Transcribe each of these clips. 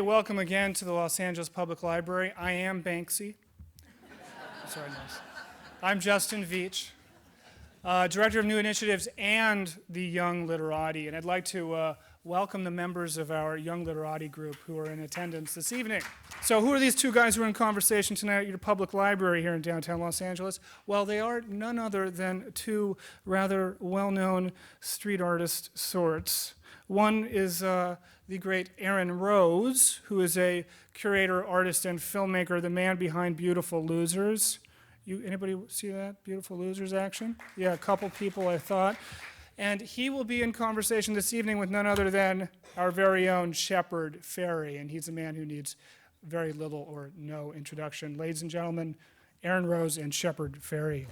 welcome again to the Los Angeles Public Library. I am Banksy. Sorry, nice. I'm Justin Veach, Director of New Initiatives and the Young Literati, and I'd like to welcome the members of our Young Literati group who are in attendance this evening. So who are these two guys who are in conversation tonight at your public library here in downtown Los Angeles? Well, they are none other than two rather well-known street artist sorts. One is the great Aaron Rose, who is a curator, artist, and filmmaker, the man behind Beautiful Losers. Anybody see that Beautiful Losers action? Yeah, a couple people, I thought. And he will be in conversation this evening with none other than our very own Shepard Fairey, and he's a man who needs very little or no introduction. Ladies and gentlemen, Aaron Rose and Shepard Fairey.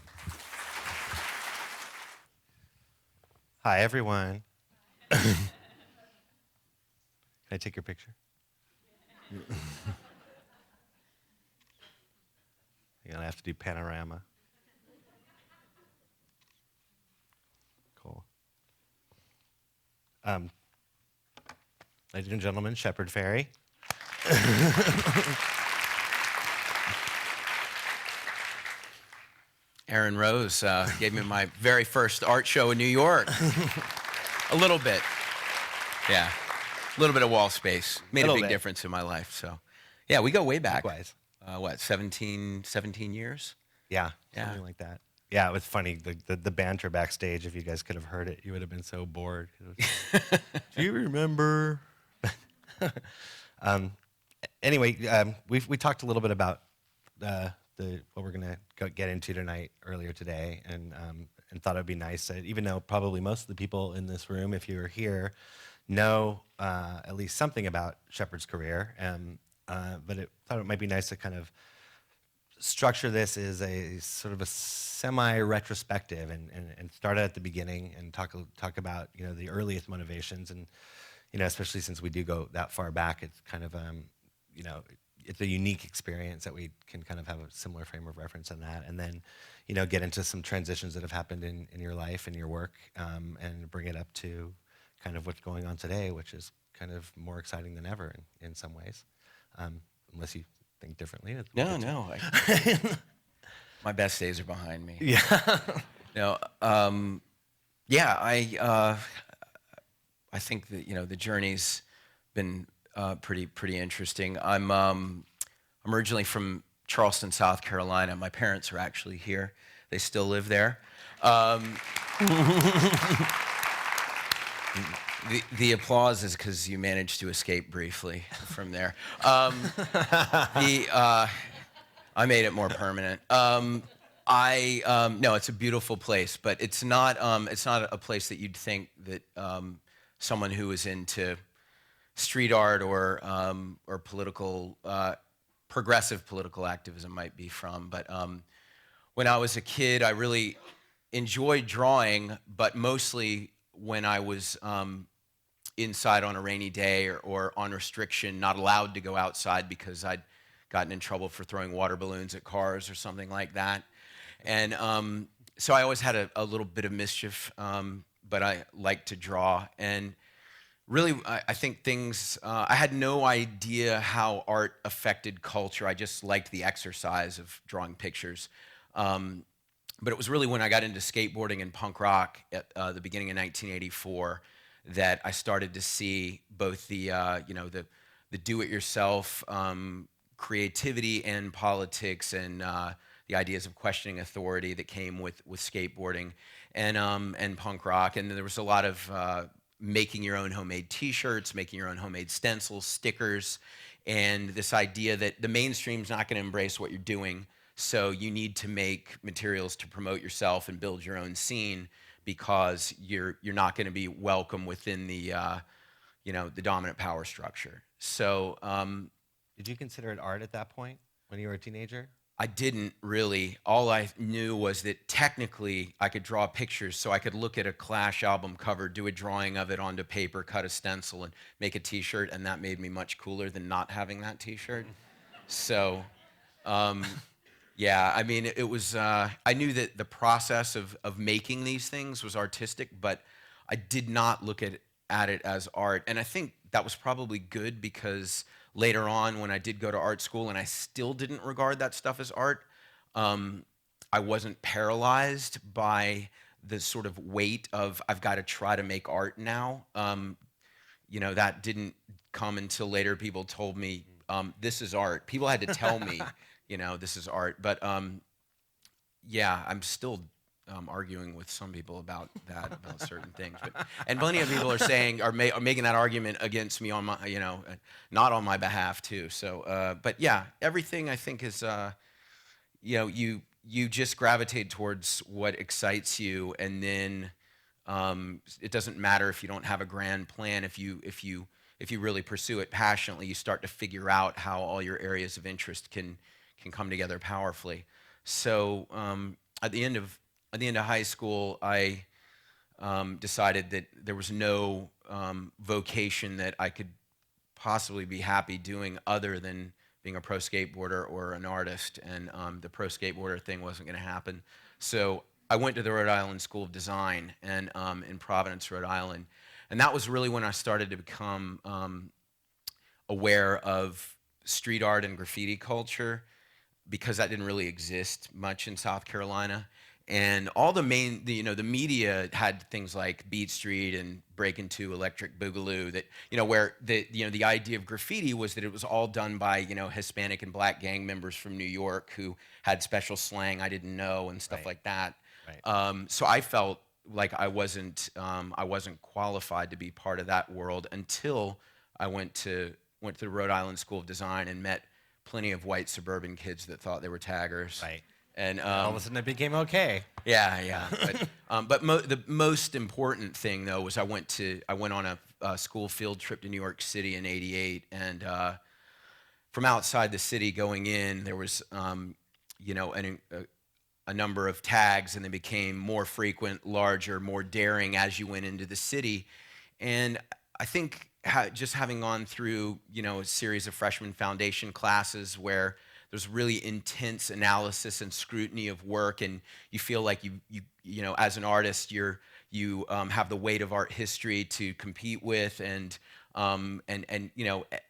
Hi, everyone. Can I take your picture? You're gonna have to do panorama. Cool. Ladies and gentlemen, Shepard Fairey. Aaron Rose gave me my very first art show in New York. A little bit. Yeah. A little bit of wall space. Made a big difference in my life. So, yeah, we go way back. Likewise. What, 17 years? Yeah, something like that. Yeah, it was funny, the banter backstage. If you guys could have heard it, you would have been so bored. Do you remember? Anyway, we talked a little bit about what we're going to get into tonight earlier today, and thought it would be nice, even though probably most of the people in this room, if you're here, know at least something about Shepard's career, but thought it might be nice to kind of structure this as a sort of a semi-retrospective and start at the beginning and talk about the earliest motivations, and especially since we do go that far back, it's kind of it's a unique experience that we can kind of have a similar frame of reference on that, and then get into some transitions that have happened in your life and your work, and bring it up to kind of what's going on today, which is kind of more exciting than ever in some ways, unless you think differently. No. My best days are behind me. Yeah. No. I think that the journey's been pretty interesting. I'm originally from Charleston, South Carolina. My parents are actually here. They still live there. The applause is because you managed to escape briefly from there. I made it more permanent. No, it's a beautiful place, but it's not a place that you'd think that someone who is into street art or political, progressive political activism might be from. But when I was a kid, I really enjoyed drawing, but mostly when I was inside on a rainy day or on restriction, not allowed to go outside because I'd gotten in trouble for throwing water balloons at cars or something like that. And so I always had a little bit of mischief, but I liked to draw. And really, I think I had no idea how art affected culture. I just liked the exercise of drawing pictures. But it was really when I got into skateboarding and punk rock at the beginning of 1984 that I started to see both the do-it-yourself creativity and politics and the ideas of questioning authority that came with skateboarding and punk rock. And there was a lot of making your own homemade T-shirts, making your own homemade stencils, stickers, and this idea that the mainstream's not going to embrace what you're doing. So you need to make materials to promote yourself and build your own scene because you're not going to be welcome within the the dominant power structure. So did you consider it art at that point when you were a teenager? I didn't really. All I knew was that technically I could draw pictures, so I could look at a Clash album cover, do a drawing of it onto paper, cut a stencil, and make a T-shirt, and that made me much cooler than not having that T-shirt. So. Yeah, I mean, it was, I knew that the process of making these things was artistic, but I did not look at it as art. And I think that was probably good because later on, when I did go to art school and I still didn't regard that stuff as art, I wasn't paralyzed by the sort of weight of I've got to try to make art now. That didn't come until later. People told me this is art. People had to tell me, this is art. But yeah, I'm still arguing with some people about that, about certain things. And plenty of people are making that argument against me on my, not on my behalf too. So, but yeah, everything I think is, you just gravitate towards what excites you, and then it doesn't matter if you don't have a grand plan. If you really pursue it passionately, you start to figure out how all your areas of interest can come together powerfully. So at the end of high school, I decided that there was no vocation that I could possibly be happy doing other than being a pro skateboarder or an artist, and the pro skateboarder thing wasn't going to happen. So I went to the Rhode Island School of Design and in Providence, Rhode Island, and that was really when I started to become aware of street art and graffiti culture, because that didn't really exist much in South Carolina. And all the media had things like Beat Street and Breakin' 2, Electric Boogaloo, that, where the idea of graffiti was that it was all done by, Hispanic and black gang members from New York who had special slang I didn't know and stuff like that. Right. So I felt like I wasn't qualified to be part of that world until I went to the Rhode Island School of Design and met plenty of white suburban kids that thought they were taggers. Right. And all of a sudden it became okay. Yeah. But the most important thing though was I went on a school field trip to New York City in '88, and from outside the city going in, there was a number of tags, and they became more frequent, larger, more daring as you went into the city. And I think just having gone through a series of freshman foundation classes where there's really intense analysis and scrutiny of work, and you feel like you as an artist you have the weight of art history to compete with, and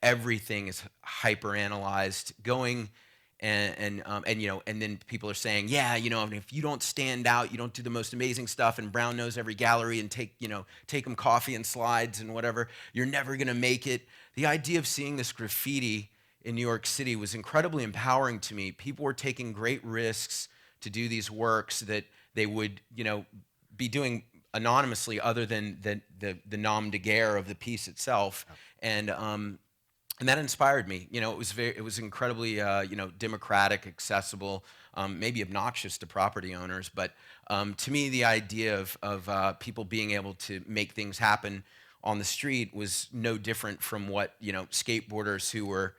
everything is hyper analyzed going, and then people are saying, if you don't stand out, you don't do the most amazing stuff, and Brown knows every gallery and take them coffee and slides and whatever, you're never gonna make it. The idea of seeing this graffiti in New York City was incredibly empowering to me. People were taking great risks to do these works that they would, be doing anonymously, other than the nom de guerre of the piece itself, and that inspired me. It was incredibly, democratic, accessible, maybe obnoxious to property owners, but to me, the idea of people being able to make things happen on the street was no different from what skateboarders who were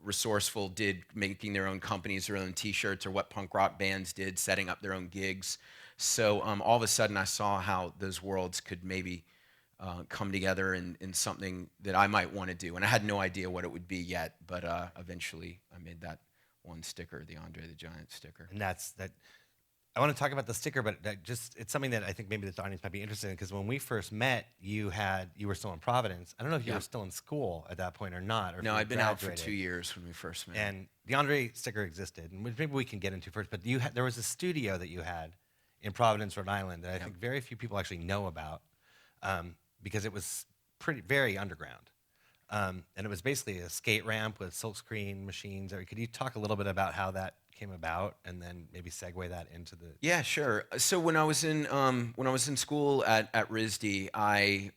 resourceful did, making their own companies, their own T-shirts, or what punk rock bands did, setting up their own gigs. So all of a sudden, I saw how those worlds could maybe come together in something that I might want to do, and I had no idea what it would be yet. But eventually, I made that one sticker, the Andre the Giant sticker. And that's that. I want to talk about the sticker, but it's something that I think maybe the audience might be interested in, because when we first met, you were still in Providence. I don't know if you were still in school at that point or not. Or no, I'd been out for 2 years when we first met. And the Andre sticker existed, and maybe we can get into first. But there was a studio that you had in Providence, Rhode Island, that I think very few people actually know about, because it was very underground. And it was basically a skate ramp with silkscreen machines. Could you talk a little bit about how that came about, and then maybe segue that into the... Yeah, sure. So when I was in school at RISD, I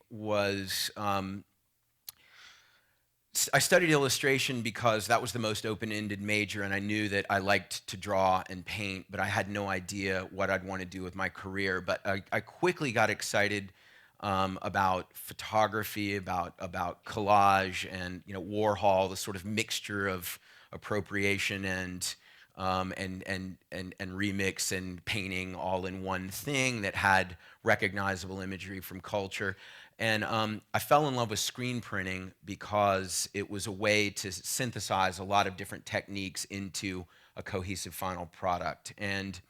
studied illustration because that was the most open-ended major, and I knew that I liked to draw and paint, but I had no idea what I'd want to do with my career. But I quickly got excited about photography, about collage, and Warhol, the sort of mixture of appropriation and remix and painting all in one thing that had recognizable imagery from culture. And I fell in love with screen printing because it was a way to synthesize a lot of different techniques into a cohesive final product. And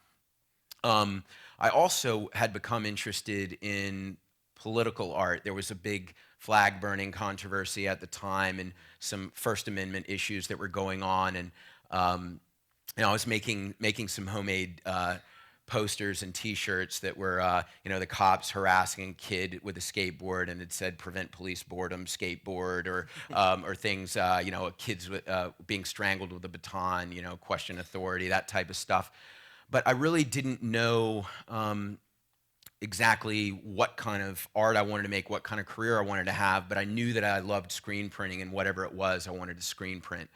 I also had become interested in political art. There was a big flag burning controversy at the time and some First Amendment issues that were going on. And I was making some homemade posters and T-shirts that were, the cops harassing a kid with a skateboard, and it said "Prevent Police Boredom Skateboard," or things, kids being strangled with a baton, question authority, that type of stuff. But I really didn't know exactly what kind of art I wanted to make, what kind of career I wanted to have, but I knew that I loved screen printing, and whatever it was, I wanted to screen print.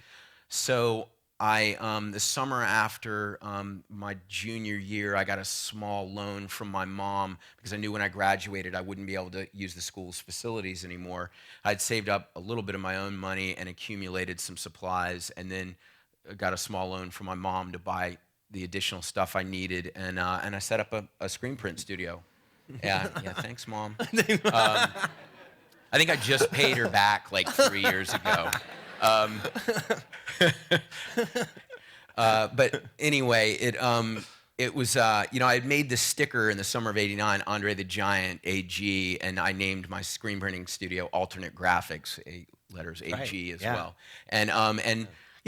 So the summer after my junior year, I got a small loan from my mom because I knew when I graduated I wouldn't be able to use the school's facilities anymore. I'd saved up a little bit of my own money and accumulated some supplies, and then got a small loan from my mom to buy the additional stuff I needed, and I set up a screen print studio. Yeah, thanks, Mom. I think I just paid her back like 3 years ago. But anyway, it was, I had made this sticker in the summer of '89, Andre the Giant, AG, and I named my screen printing studio Alternate Graphics, letters AG as well. And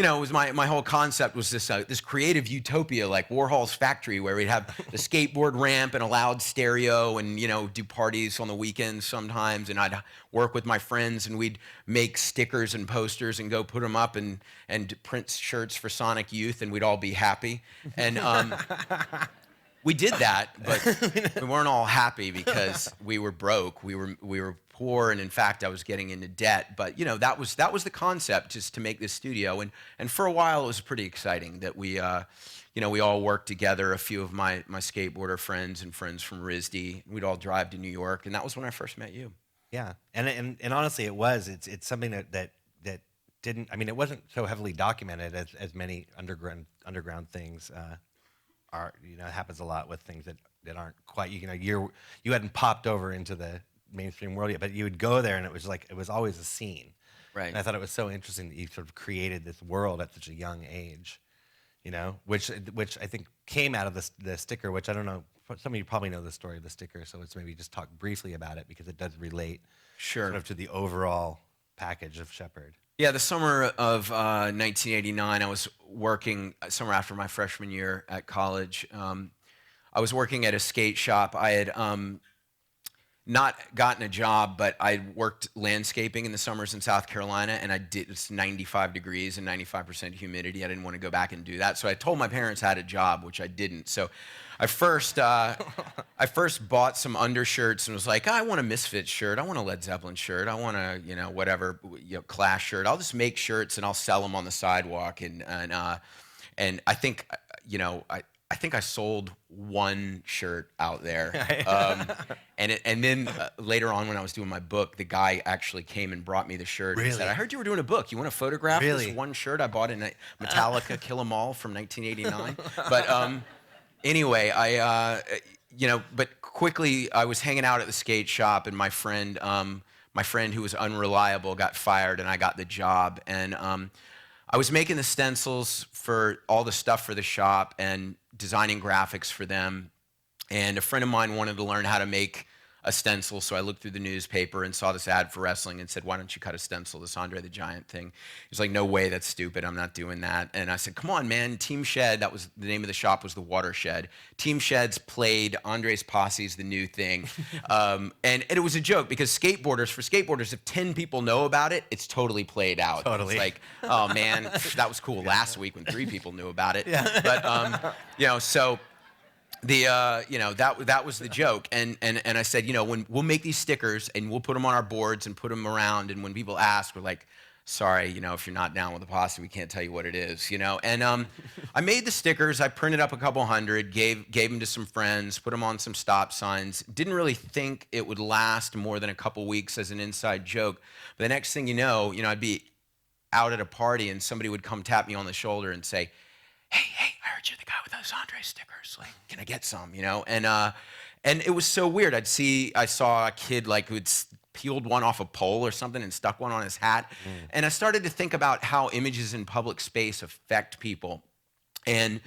it was my whole concept was this creative utopia like Warhol's factory, where we'd have the skateboard ramp and a loud stereo, and do parties on the weekends sometimes, and I'd work with my friends, and we'd make stickers and posters and go put them up and print shirts for Sonic Youth, and we'd all be happy. And we did that, but we weren't all happy because we were broke. We were poor, and in fact, I was getting into debt. But that was the concept, just to make this studio. And for a while, it was pretty exciting that we all worked together. A few of my skateboarder friends and friends from RISD, we'd all drive to New York, and that was when I first met you. Yeah, and honestly, it's something that didn't. I mean, it wasn't so heavily documented as many underground things. It happens a lot with things that aren't quite, you hadn't popped over into the mainstream world yet, but you would go there and it was always a scene. Right. And I thought it was so interesting that you sort of created this world at such a young age, which I think came out of the sticker, which I don't know, some of you probably know the story of the sticker, so let's maybe just talk briefly about it because it does relate sort of to the overall package of Shepard. Yeah, the summer of 1989, I was working, summer after my freshman year at college, I was working at a skate shop. I had not gotten a job, but I worked landscaping in the summers in South Carolina, and it's 95 degrees and 95% humidity. I didn't want to go back and do that, so I told my parents I had a job, which I didn't. So I first bought some undershirts and was like, I want a Misfits shirt, I want a Led Zeppelin shirt, I want a whatever Clash shirt. I'll just make shirts and I'll sell them on the sidewalk. And I think I think I sold one shirt out there. And then later on when I was doing my book, the guy actually came and brought me the shirt. Really? And said, I heard you were doing a book. You want to photograph Really? this one shirt I bought in Metallica Kill 'Em All from 1989? But anyway, but quickly I was hanging out at the skate shop, and my friend who was unreliable got fired, and I got the job. And I was making the stencils for all the stuff for the shop and designing graphics for them. And a friend of mine wanted to learn how to make a stencil, so I looked through the newspaper and saw this ad for wrestling and said, why don't you cut a stencil, this Andre the Giant thing? He was like, no way, that's stupid, I'm not doing that. And I said, come on, man, Team Shed, that was the name of the shop, was the Watershed. Team Shed's played Andre's Posse's The New Thing. And it was a joke because for skateboarders, if 10 people know about it, it's totally played out. Totally. It's like, oh man, that was cool last week when 3 people knew about it. Yeah. But, so that was the joke, and I said, when we'll make these stickers and we'll put them on our boards and put them around, and when people ask, we're like, sorry, if you're not down with the posse, we can't tell you what it is, And I made the stickers. I printed up a couple hundred, gave them to some friends, put them on some stop signs. Didn't really think it would last more than a couple weeks as an inside joke. But the next thing you know, I'd be out at a party and somebody would come tap me on the shoulder and say, hey, I heard you're the guy with those Andre stickers. Like, can I get some, And it was so weird. I saw a kid who'd peeled one off a pole or something and stuck one on his hat. And I started to think about how images in public space affect people. And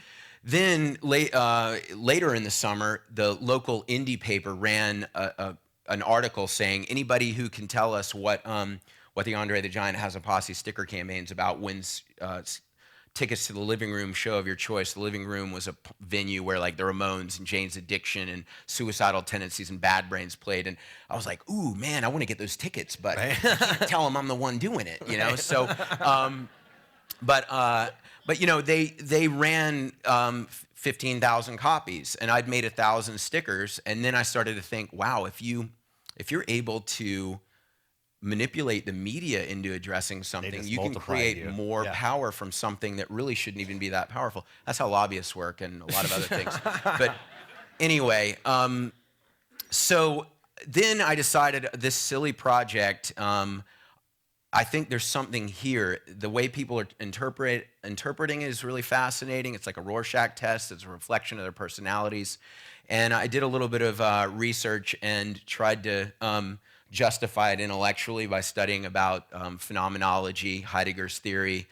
then later in the summer, the local indie paper ran a an article saying anybody who can tell us what the Andre the Giant Has a Posse sticker campaign's about wins tickets to the Living Room show of your choice. The Living Room was a venue where like the Ramones and Jane's Addiction and Suicidal Tendencies and Bad Brains played. And I was like, ooh, man, I want to get those tickets, but I can't tell them I'm the one doing it, you know? So, but you know, they ran 15,000 copies, and I'd made 1,000 stickers. And then I started to think, wow, if you're able to manipulate the media into addressing something, you can create more power from something that really shouldn't even be that powerful. That's how lobbyists work and a lot of other things. But anyway, so then I decided this silly project, I think there's something here. The way people are interpreting it is really fascinating. It's like a Rorschach test. It's a reflection of their personalities. And I did a little bit of research and tried to justify it intellectually by studying about phenomenology, Heidegger's theory,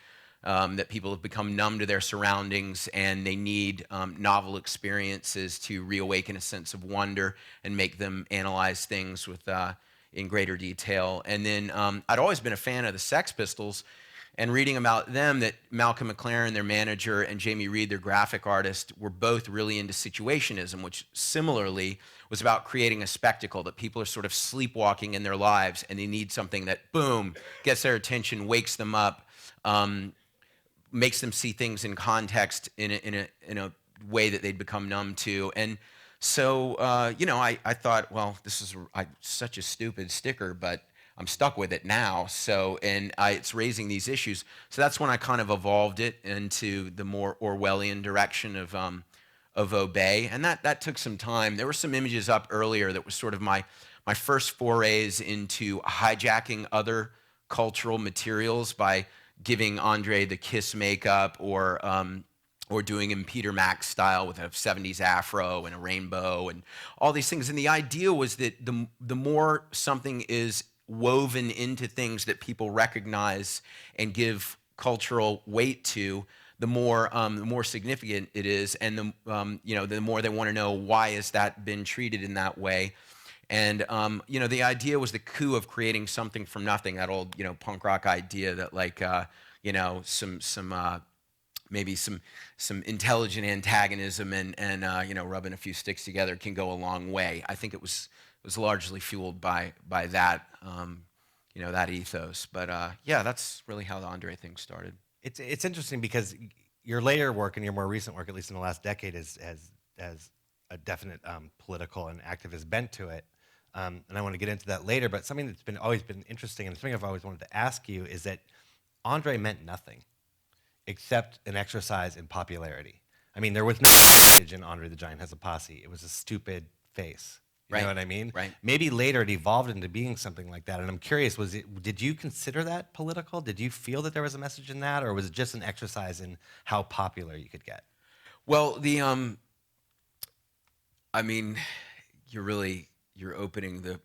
that people have become numb to their surroundings and they need novel experiences to reawaken a sense of wonder and make them analyze things with in greater detail. And then I'd always been a fan of the Sex Pistols, and reading about them, that Malcolm McLaren, their manager, and Jamie Reed, their graphic artist, were both really into situationism, which similarly was about creating a spectacle that people are sort of sleepwalking in their lives and they need something that, boom, gets their attention, wakes them up, makes them see things in context in a way that they'd become numb to. And so, you know, I thought, well, this is such a stupid sticker, but I'm stuck with it now. So, and it's raising these issues. So that's when I kind of evolved it into the more Orwellian direction of Obey. And that took some time. There were some images up earlier that was sort of my first forays into hijacking other cultural materials by giving Andre the Kiss makeup or doing him Peter Max style with a 70s afro and a rainbow and all these things. And the idea was that the more something is woven into things that people recognize and give cultural weight to, the more significant it is, and the more they want to know why has that been treated in that way. And you know, the idea was the coup of creating something from nothing. That old punk rock idea that like maybe some intelligent antagonism and rubbing a few sticks together can go a long way. I think it was largely fueled by that that ethos. But yeah, that's really how the Andre thing started. It's interesting because your later work and your more recent work, at least in the last decade, has a definite political and activist bent to it. And I want to get into that later. But something that's always been interesting, and something I've always wanted to ask you, is that Andre meant nothing except an exercise in popularity. I mean, there was no message in Andre the Giant Has a Posse. It was a stupid face. You know what I mean? Right. Maybe later it evolved into being something like that. And I'm curious, did you consider that political? Did you feel that there was a message in that? Or was it just an exercise in how popular you could get? Well, I mean, you're opening the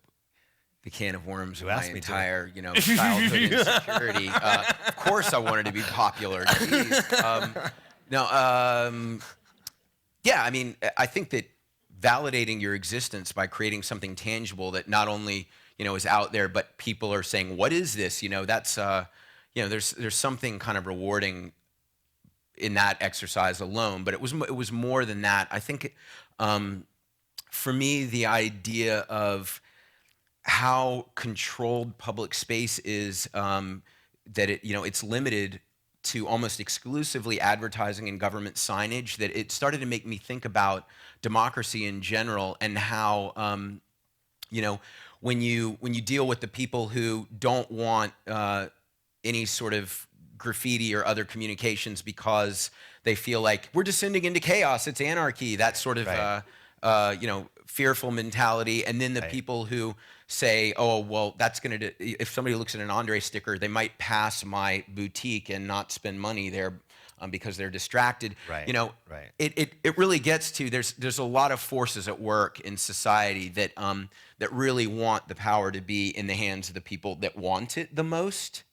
can of worms of my entire, childhood insecurity. Of course I wanted to be popular. Yeah, I mean, I think that validating your existence by creating something tangible that not only is out there, but people are saying, "What is this?" That's there's something kind of rewarding in that exercise alone. But it was more than that. I think for me, the idea of how controlled public space is, that it's limited to almost exclusively advertising and government signage, that it started to make me think about democracy in general and how, when you deal with the people who don't want any sort of graffiti or other communications because they feel like we're descending into chaos, it's anarchy, that sort of, fearful mentality. And then the people who say, oh, well, that's going to, if somebody looks at an Andre sticker, they might pass my boutique and not spend money there because they're distracted. It really gets to, there's a lot of forces at work in society that really want the power to be in the hands of the people that want it the most.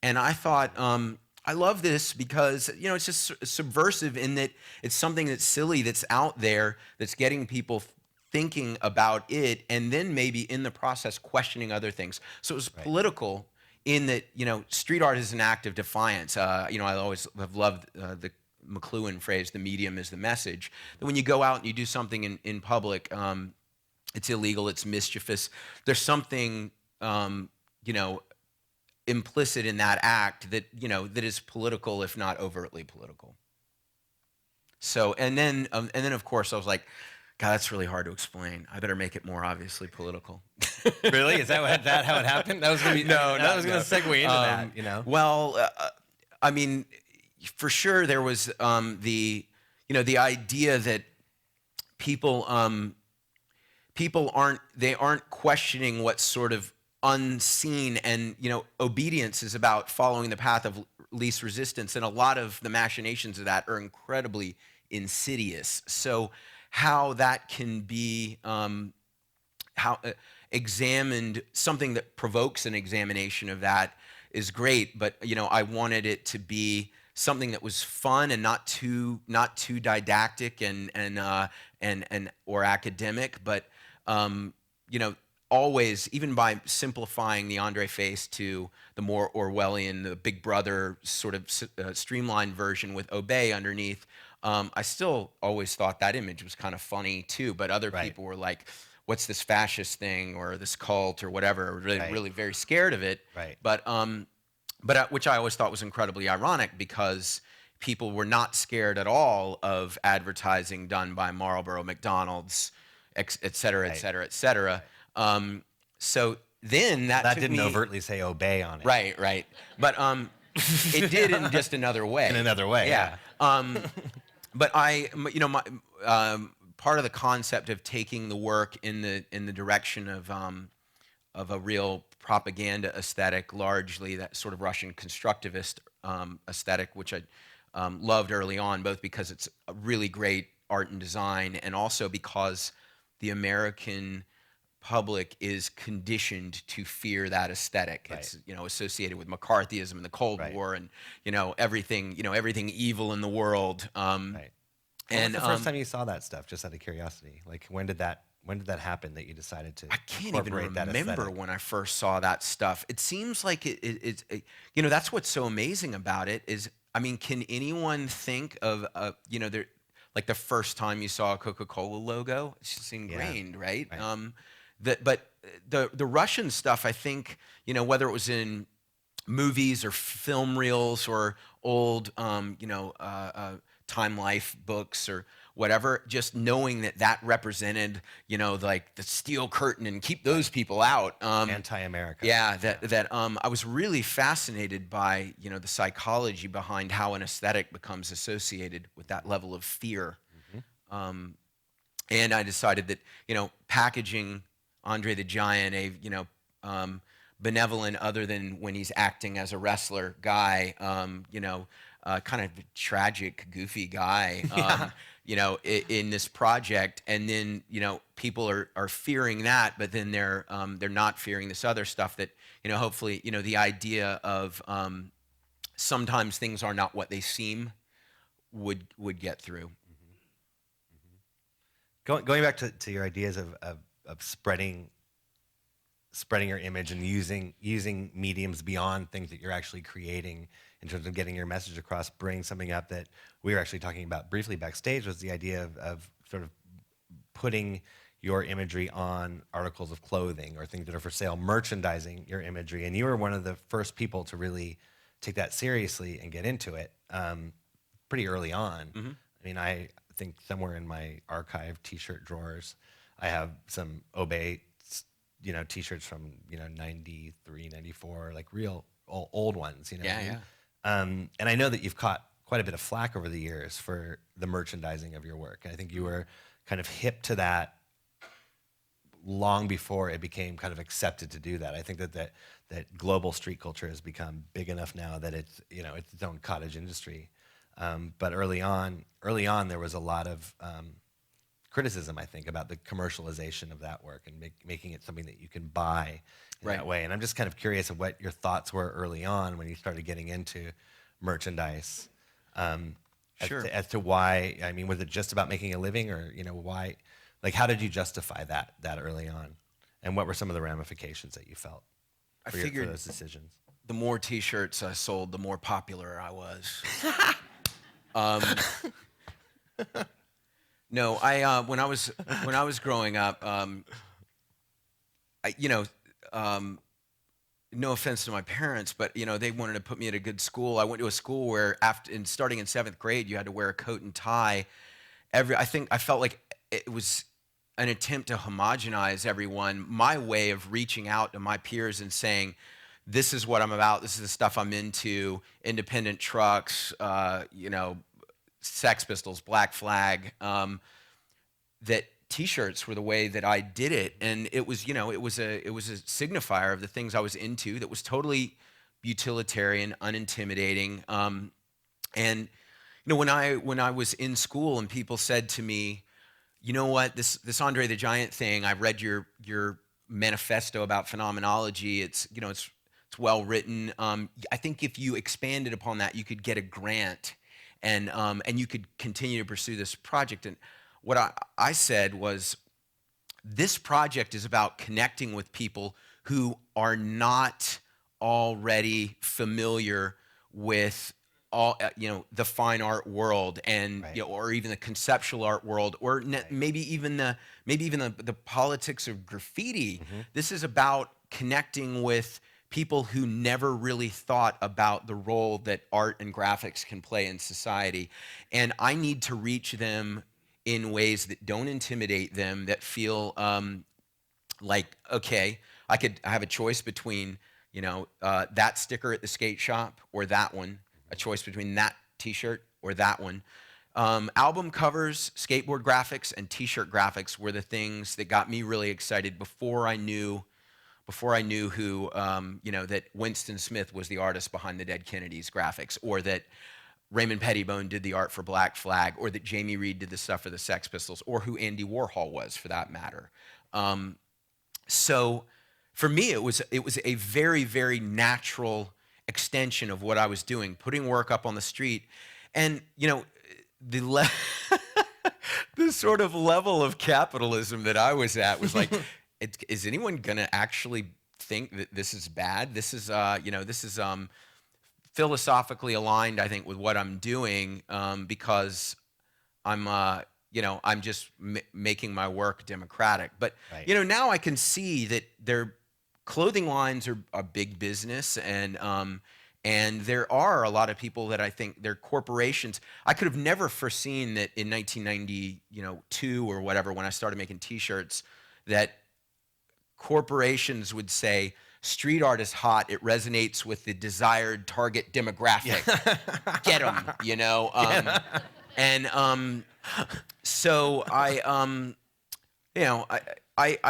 And I thought, I love this because, it's just subversive in that it's something that's silly, that's out there, that's getting people thinking about it, and then maybe in the process questioning other things. So it was political in that, street art is an act of defiance. I always have loved the McLuhan phrase, the medium is the message. That when you go out and you do something in public, it's illegal, it's mischievous. There's something, implicit in that act that, that is political, if not overtly political. So, and then of course I was like, God, that's really hard to explain. I better make it more obviously political. Really? Is that how it happened? That was gonna be I was gonna segue into that. Well, I mean, for sure there was the idea that people aren't questioning what's sort of unseen, and obedience is about following the path of least resistance, and a lot of the machinations of that are incredibly insidious. So how that can be examined, something that provokes an examination of that is great, but I wanted it to be something that was fun and not too didactic and or academic, but always, even by simplifying the Andre face to the more Orwellian, the Big Brother sort of streamlined version with Obey underneath, I still always thought that image was kind of funny too, but other people were like, what's this fascist thing or this cult or whatever, really very scared of it. But which I always thought was incredibly ironic, because people were not scared at all of advertising done by Marlboro, McDonald's, et cetera, et cetera, et cetera. So then that didn't overtly say obey on it. Right. But it did in just another way. In another way, yeah. But my part of the concept of taking the work in the direction of a real propaganda aesthetic, largely that sort of Russian constructivist aesthetic, which I loved early on, both because it's a really great art and design, and also because the American public is conditioned to fear that aesthetic. It's associated with McCarthyism and the Cold War, and everything evil in the world. And the first time you saw that stuff, just out of curiosity, like when did that happen that you decided to? I can't even remember when I first saw that stuff. It seems like it's that's what's so amazing about it is, I mean, can anyone think of like the first time you saw a Coca-Cola logo? It's just ingrained, right? But the Russian stuff, I think, whether it was in movies or film reels or old, Time Life books or whatever, just knowing that represented, like the steel curtain and keep those people out. Anti-America. Yeah, I was really fascinated by, the psychology behind how an aesthetic becomes associated with that level of fear. And I decided that, packaging Andre the Giant, benevolent, other than when he's acting as a wrestler guy, kind of tragic, goofy guy, in this project, and then people are fearing that, but then they're not fearing this other stuff that hopefully the idea of sometimes things are not what they seem would get through. Going back to your ideas of spreading your image and using mediums beyond things that you're actually creating in terms of getting your message across, bring something up that we were actually talking about briefly backstage, was the idea of sort of putting your imagery on articles of clothing or things that are for sale, merchandising your imagery. And you were one of the first people to really take that seriously and get into it pretty early on. I mean, I think somewhere in my archive t-shirt drawers, I have some Obey, t-shirts from, 93, 94, like real old ones, And I know that you've caught quite a bit of flack over the years for the merchandising of your work. And I think you were kind of hip to that long before it became kind of accepted to do that. I think that global street culture has become big enough now that it's, it's its own cottage industry. But early on, there was a lot of criticism, I think, about the commercialization of that work and making it something that you can buy in that way. And I'm just kind of curious of what your thoughts were early on when you started getting into merchandise. As to why, I mean, was it just about making a living, or why Like, how did you justify that early on? And what were some of the ramifications that you felt for figured those decisions? the more T-shirts I sold, the more popular I was. No, when I was growing up, no offense to my parents, but they wanted to put me at a good school. I went to a school where starting in 7th grade, you had to wear a coat and tie. I felt like it was an attempt to homogenize everyone. My way of reaching out to my peers and saying, this is what I'm about. This is the stuff I'm into. Independent Trucks, Sex Pistols, Black Flag. That T-shirts were the way that I did it, and it was a signifier of the things I was into. That was totally utilitarian, unintimidating. And when I was in school and people said to me, you know what, this Andre the Giant thing, I read your manifesto about phenomenology. It's well written. I think if you expanded upon that, you could get a grant, and you could continue to pursue this project. And what I said was, this project is about connecting with people who are not already familiar with the fine art world, and Right. Or even the conceptual art world, or maybe even the politics of graffiti. Mm-hmm. This is about connecting with people who never really thought about the role that art and graphics can play in society, and I need to reach them in ways that don't intimidate them, that feel like, okay, I have a choice between that sticker at the skate shop or that one, a choice between that T-shirt or that one. Album covers, skateboard graphics, and T-shirt graphics were the things that got me really excited before I knew who that Winston Smith was the artist behind the Dead Kennedys graphics, or that Raymond Pettibone did the art for Black Flag, or that Jamie Reed did the stuff for the Sex Pistols, or who Andy Warhol was, for that matter. So for me, it was a very, very natural extension of what I was doing, putting work up on the street. And the sort of level of capitalism that I was at was like, is anyone gonna actually think that this is bad? This is philosophically aligned, I think, with what I'm doing, because I'm just making my work democratic. But Right. Now I can see that their clothing lines are a big business, and there are a lot of people that I think they're corporations. I could have never foreseen that in 1992 or whatever, when I started making T-shirts, that corporations would say, street art is hot. It resonates with the desired target demographic. Get them, So I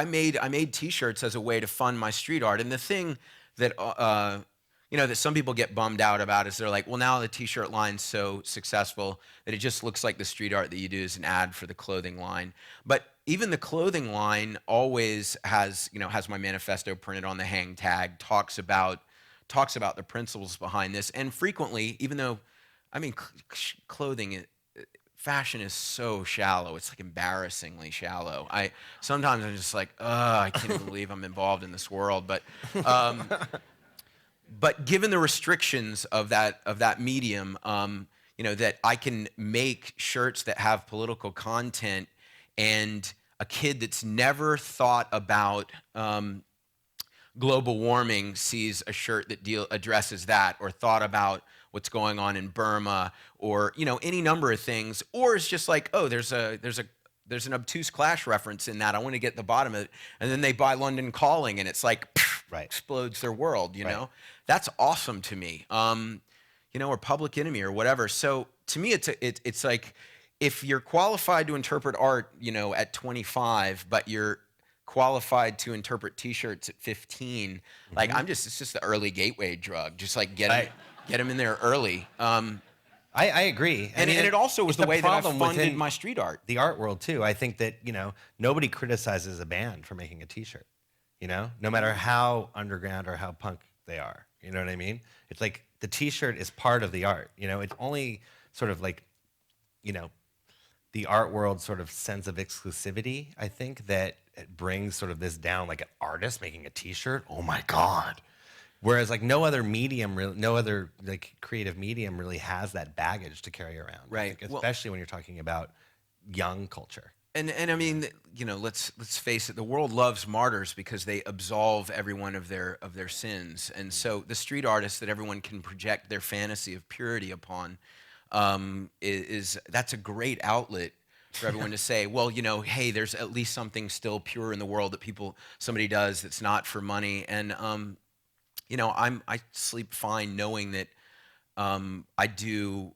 made T-shirts as a way to fund my street art. And the thing that that some people get bummed out about is they're like, well, now the T-shirt line's so successful that it just looks like the street art that you do is an ad for the clothing line. But even the clothing line always has my manifesto printed on the hang tag, talks about the principles behind this. And frequently, even though, clothing, fashion is so shallow. It's like embarrassingly shallow. Sometimes I'm just like, I can't even believe I'm involved in this world. But given the restrictions of that medium, that I can make shirts that have political content, and a kid that's never thought about global warming sees a shirt that addresses that, or thought about what's going on in Burma, or any number of things, or it's just like, oh, there's an obtuse Clash reference in that, I want to get the bottom of it, and then they buy London Calling, and it's like, Right. explodes their world. Right. That's awesome to me. Or Public Enemy or whatever. So to me, it's like, if you're qualified to interpret art, at 25, but you're qualified to interpret T-shirts at 15, like it's just the early gateway drug. Just like get them in there early. I agree. And it also was it's the way that I problem funded within my street art. the art world too. I think that nobody criticizes a band for making a T-shirt. No matter how underground or how punk they are. You know what I mean? It's like the T-shirt is part of the art. It's only sort of like, the art world sort of sense of exclusivity. I think that it brings sort of this down, like an artist making a T-shirt. Oh my God. Whereas like no other medium, really, no other like creative medium really has that baggage to carry around. I Right. think, Well, especially when you're talking about young culture. and I mean, you know, let's face it. The world loves martyrs because they absolve everyone of their sins. And so the street artist that everyone can project their fantasy of purity upon, is that's a great outlet for everyone to say, well, you know, hey, there's at least something still pure in the world that somebody does that's not for money. And you know, I sleep fine knowing that I do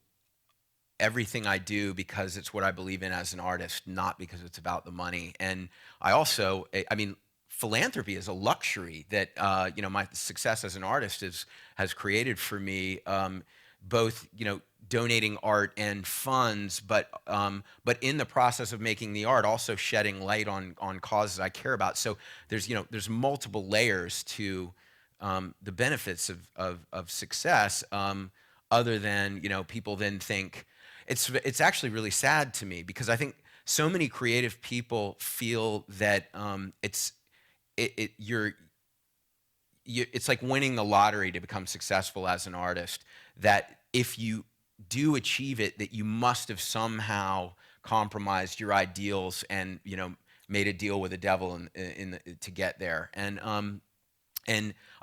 everything I do because it's what I believe in as an artist, not because it's about the money. And I also, I mean, philanthropy is a luxury that you know, my success as an artist has created for me. Both, you know, donating art and funds, but in the process of making the art, also shedding light on causes I care about. So there's, you know, there's multiple layers to the benefits of success, other than, you know, people then think it's actually really sad to me because I think so many creative people feel that it's like winning the lottery to become successful as an artist, that if you do achieve it, that you must have somehow compromised your ideals and, you know, made a deal with the devil to get there. And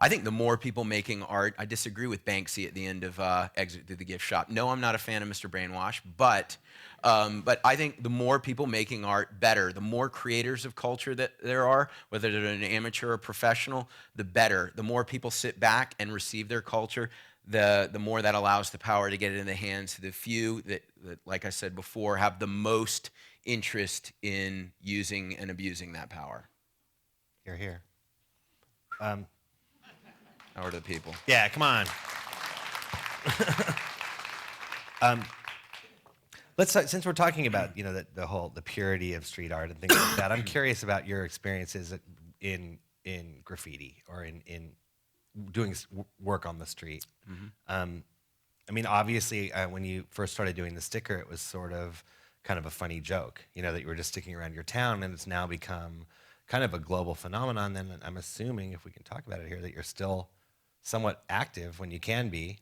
I think the more people making art, I disagree with Banksy at the end of Exit Through the Gift Shop. No, I'm not a fan of Mr. Brainwash, but I think the more people making art, better. The more creators of culture that there are, whether they're an amateur or professional, the better. The more people sit back and receive their culture, the more that allows the power to get it in the hands of the few that, like I said before, have the most interest in using and abusing that power. You're here. Power to the people. Yeah, come on. Since we're talking about, you know, the purity of street art and things like that, I'm curious about your experiences in graffiti or in doing work on the street. I mean, obviously, when you first started doing the sticker, it was sort of kind of a funny joke, you know, that you were just sticking around your town, and it's now become kind of a global phenomenon. Then I'm assuming, if we can talk about it here, that you're still somewhat active when you can be,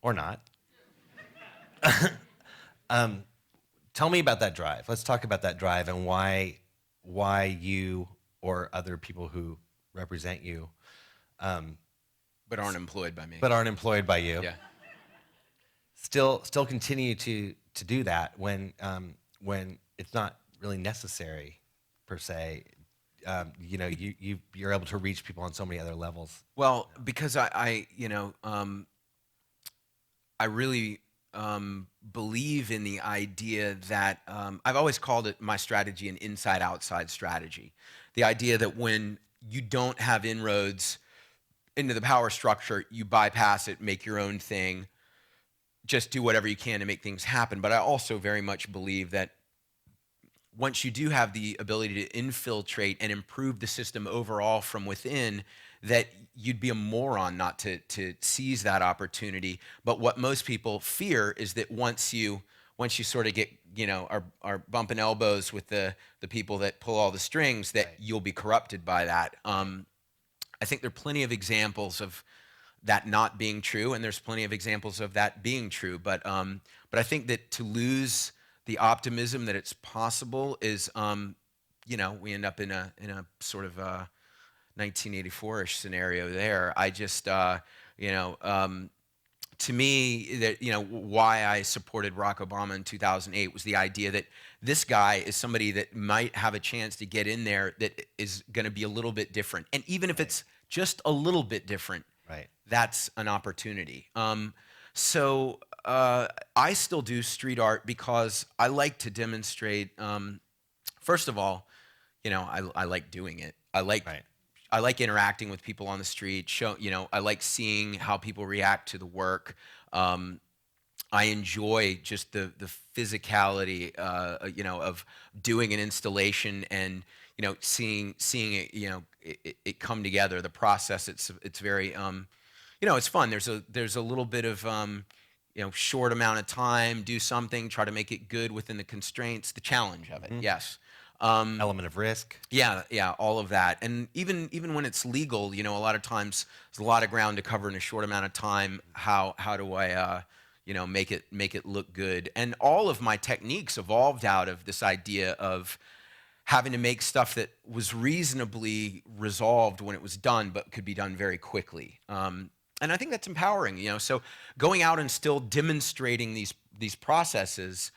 or not. Tell me about that drive. Let's talk about that drive and why you or other people who represent you, But aren't employed by me. but aren't employed by you, Yeah. still continue to do that when it's not really necessary per se. You know, you're able to reach people on so many other levels. Well, because I you know, I really believe in the idea that I've always called it my strategy an inside-outside strategy. The idea that when you don't have inroads into the power structure, you bypass it, make your own thing, just do whatever you can to make things happen. But I also very much believe that once you do have the ability to infiltrate and improve the system overall from within, that you'd be a moron not to seize that opportunity. But what most people fear is that once you sort of get, you know, are bumping elbows with the people that pull all the strings, that you'll be corrupted by that. I think there are plenty of examples of that not being true, and there's plenty of examples of that being true. But I think that to lose the optimism that it's possible is, you know, we end up in a sort of 1984-ish scenario there. I just, you know, to me, that, you know, why I supported Barack Obama in 2008 was the idea that this guy is somebody that might have a chance to get in there that is going to be a little bit different, and even if it's just a little bit different, that's an opportunity. So I still do street art because I like to demonstrate. First of all, you know, I like doing it. I like interacting with people on the street. You know, I like seeing how people react to the work. I enjoy just the physicality, you know, of doing an installation and, you know, seeing it, you know, it come together. The process, it's very, you know, it's fun. There's a little bit of short amount of time, do something, try to make it good within the constraints, the challenge of it. Yes. Element of risk. Yeah, all of that. And even when it's legal, a lot of times there's a lot of ground to cover in a short amount of time. How do I make it look good? And all of my techniques evolved out of this idea of having to make stuff that was reasonably resolved when it was done, but could be done very quickly. And I think that's empowering, So going out and still demonstrating these processes,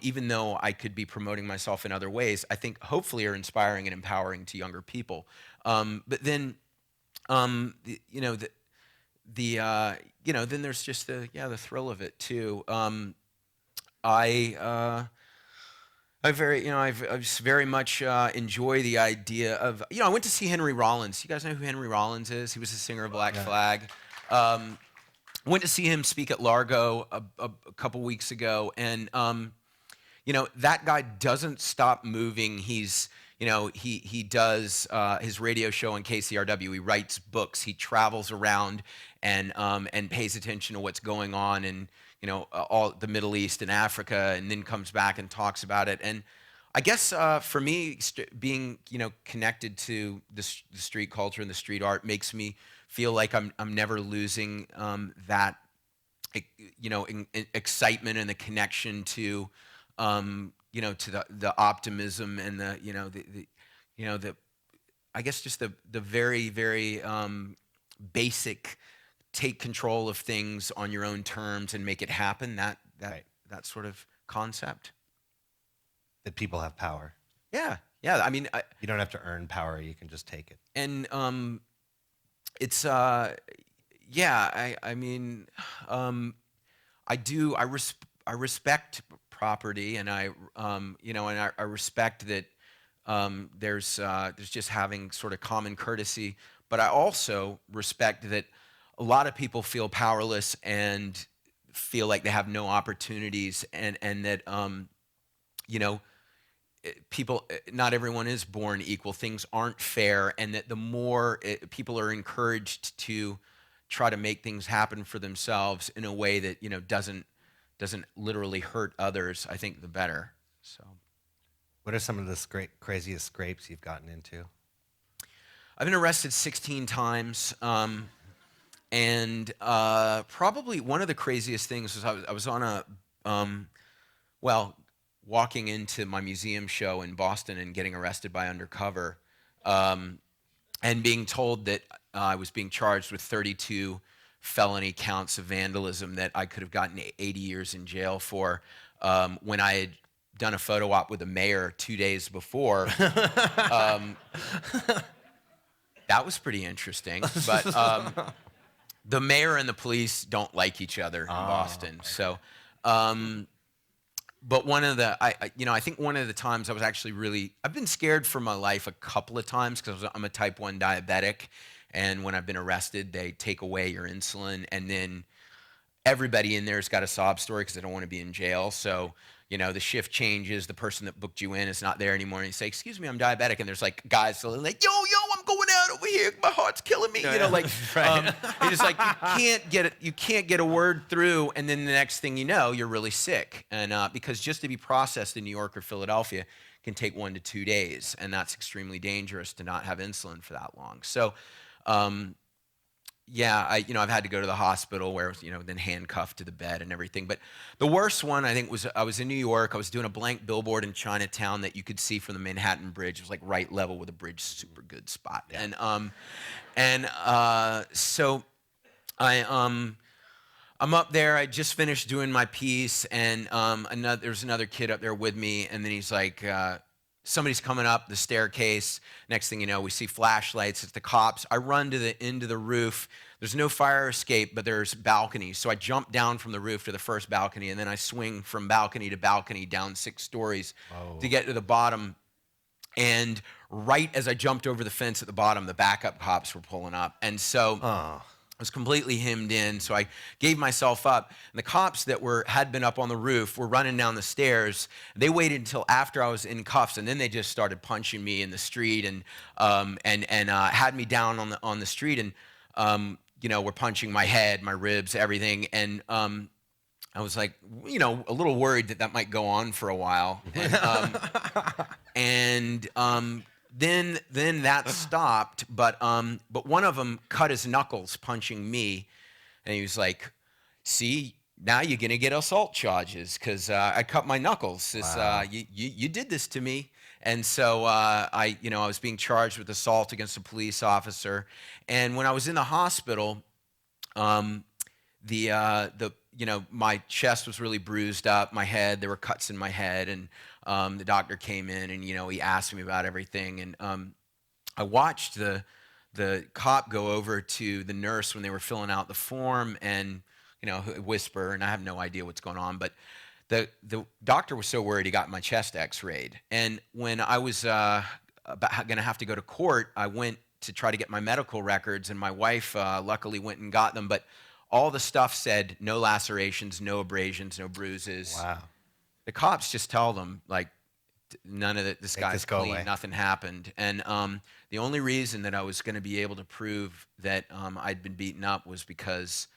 even though I could be promoting myself in other ways, I think hopefully are inspiring and empowering to younger people. But then, then there's just the thrill of it too. I very much enjoy the idea of, I went to see Henry Rollins. You guys know who Henry Rollins is? He was the singer of Black Flag. Went to see him speak at Largo a couple weeks ago, and that guy doesn't stop moving. He's he does his radio show on KCRW. He writes books. He travels around and pays attention to what's going on in all the Middle East and Africa, and then comes back and talks about it. And I guess for me, being connected to the street culture and the street art makes me feel like I'm never losing that excitement and the connection to to the optimism and the I guess just the very, very basic, take control of things on your own terms and make it happen. That sort of concept. That people have power. Yeah. I mean, you don't have to earn power; you can just take it. And it's I mean, I respect property, and I respect that there's just having sort of common courtesy, but I also respect that a lot of people feel powerless and feel like they have no opportunities, and that people, not everyone is born equal. Things aren't fair, and that the more people are encouraged to try to make things happen for themselves in a way that doesn't literally hurt others, I think the better. So, what are some of the craziest scrapes you've gotten into? I've been arrested 16 times, and probably one of the craziest things was I was on a walking into my museum show in Boston and getting arrested by undercover, and being told that I was being charged with 32 felony counts of vandalism that I could have gotten 80 years in jail for, when I had done a photo op with the mayor 2 days before. That was pretty interesting, but the mayor and the police don't like each other in Boston. So, but one of the, I think one of the times I was actually I've been scared for my life a couple of times because I'm a type 1 diabetic. And when I've been arrested, they take away your insulin, and then everybody in there's got a sob story because they don't want to be in jail. So, the shift changes. The person that booked you in is not there anymore. And you say, "Excuse me, I'm diabetic." And there's like guys like, "Yo, I'm going out over here. My heart's killing me." Right. You're just like, you can't get a word through. And then the next thing you know, you're really sick. And because just to be processed in New York or Philadelphia can take 1 to 2 days, and that's extremely dangerous to not have insulin for that long. So. I've had to go to the hospital where, then handcuffed to the bed and everything. But the worst one, I think, was I was in New York. I was doing a blank billboard in Chinatown that you could see from the Manhattan Bridge. It was like right level with a bridge, super good spot. Yeah. So I'm up there. I just finished doing my piece, and there's another kid up there with me, and then he's like, somebody's coming up the staircase. Next thing you know, we see flashlights. It's the cops. I run to the end of the roof. There's no fire escape, but there's balconies. So I jump down from the roof to the first balcony, and then I swing from balcony to balcony down 6 stories to get to the bottom. And right as I jumped over the fence at the bottom, the backup cops were pulling up. And so I was completely hemmed in, so I gave myself up. And the cops that had been up on the roof were running down the stairs. They waited until after I was in cuffs, and then they just started punching me in the street and had me down on the street, and were punching my head, my ribs, everything. And I was like, you know, a little worried that might go on for a while. And then that stopped, but one of them cut his knuckles punching me, and he was like, "See, now you're gonna get assault charges because I cut my knuckles. Wow. You did this to me." And so I was being charged with assault against a police officer, and when I was in the hospital, my chest was really bruised up, my head, there were cuts in my head, and the doctor came in and, he asked me about everything. And I watched the cop go over to the nurse when they were filling out the form and, whisper, and I have no idea what's going on, but the doctor was so worried he got my chest x-rayed. And when I was going to have to go to court, I went to try to get my medical records, and my wife luckily went and got them, but all the stuff said no lacerations, no abrasions, no bruises. Wow. The cops just tell them, like, none of this guy's clean, away. nothing happened. And the only reason that I was going to be able to prove that I'd been beaten up was because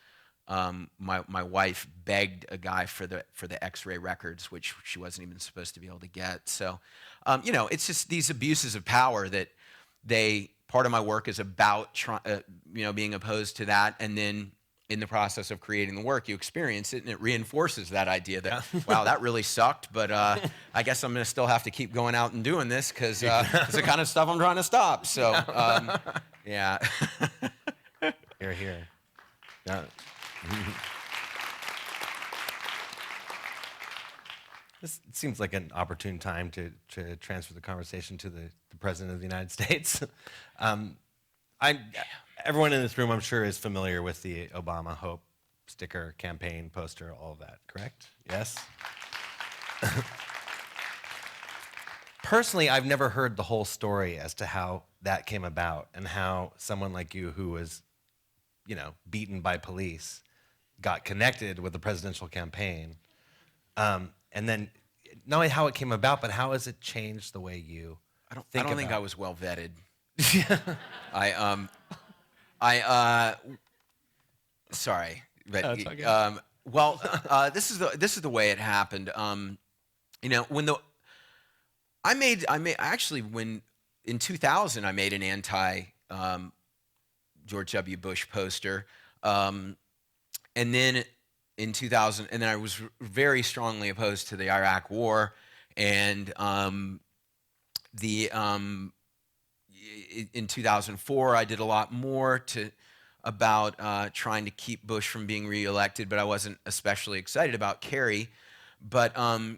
my wife begged a guy for the X-ray records, which she wasn't even supposed to be able to get. So, it's just these abuses of power that part of my work is about, being opposed to that, and then in the process of creating the work, you experience it, and it reinforces that idea that, wow, that really sucked, but I guess I'm going to still have to keep going out and doing this because it's the kind of stuff I'm trying to stop. So, yeah. Here. Yeah. This seems like an opportune time to transfer the conversation to the President of the United States. Everyone in this room, I'm sure, is familiar with the Obama Hope sticker, campaign, poster, all of that, correct? Yes? Personally, I've never heard the whole story as to how that came about and how someone like you who was, beaten by police got connected with the presidential campaign. And then not only how it came about, but how has it changed the way you think I don't think about I was well vetted. Sorry, but That's okay. this is the way it happened. When in 2000 I made an anti George W. Bush poster, and then in 2000, and then I was very strongly opposed to the Iraq War, and in 2004, I did a lot more about trying to keep Bush from being reelected, but I wasn't especially excited about Kerry. But I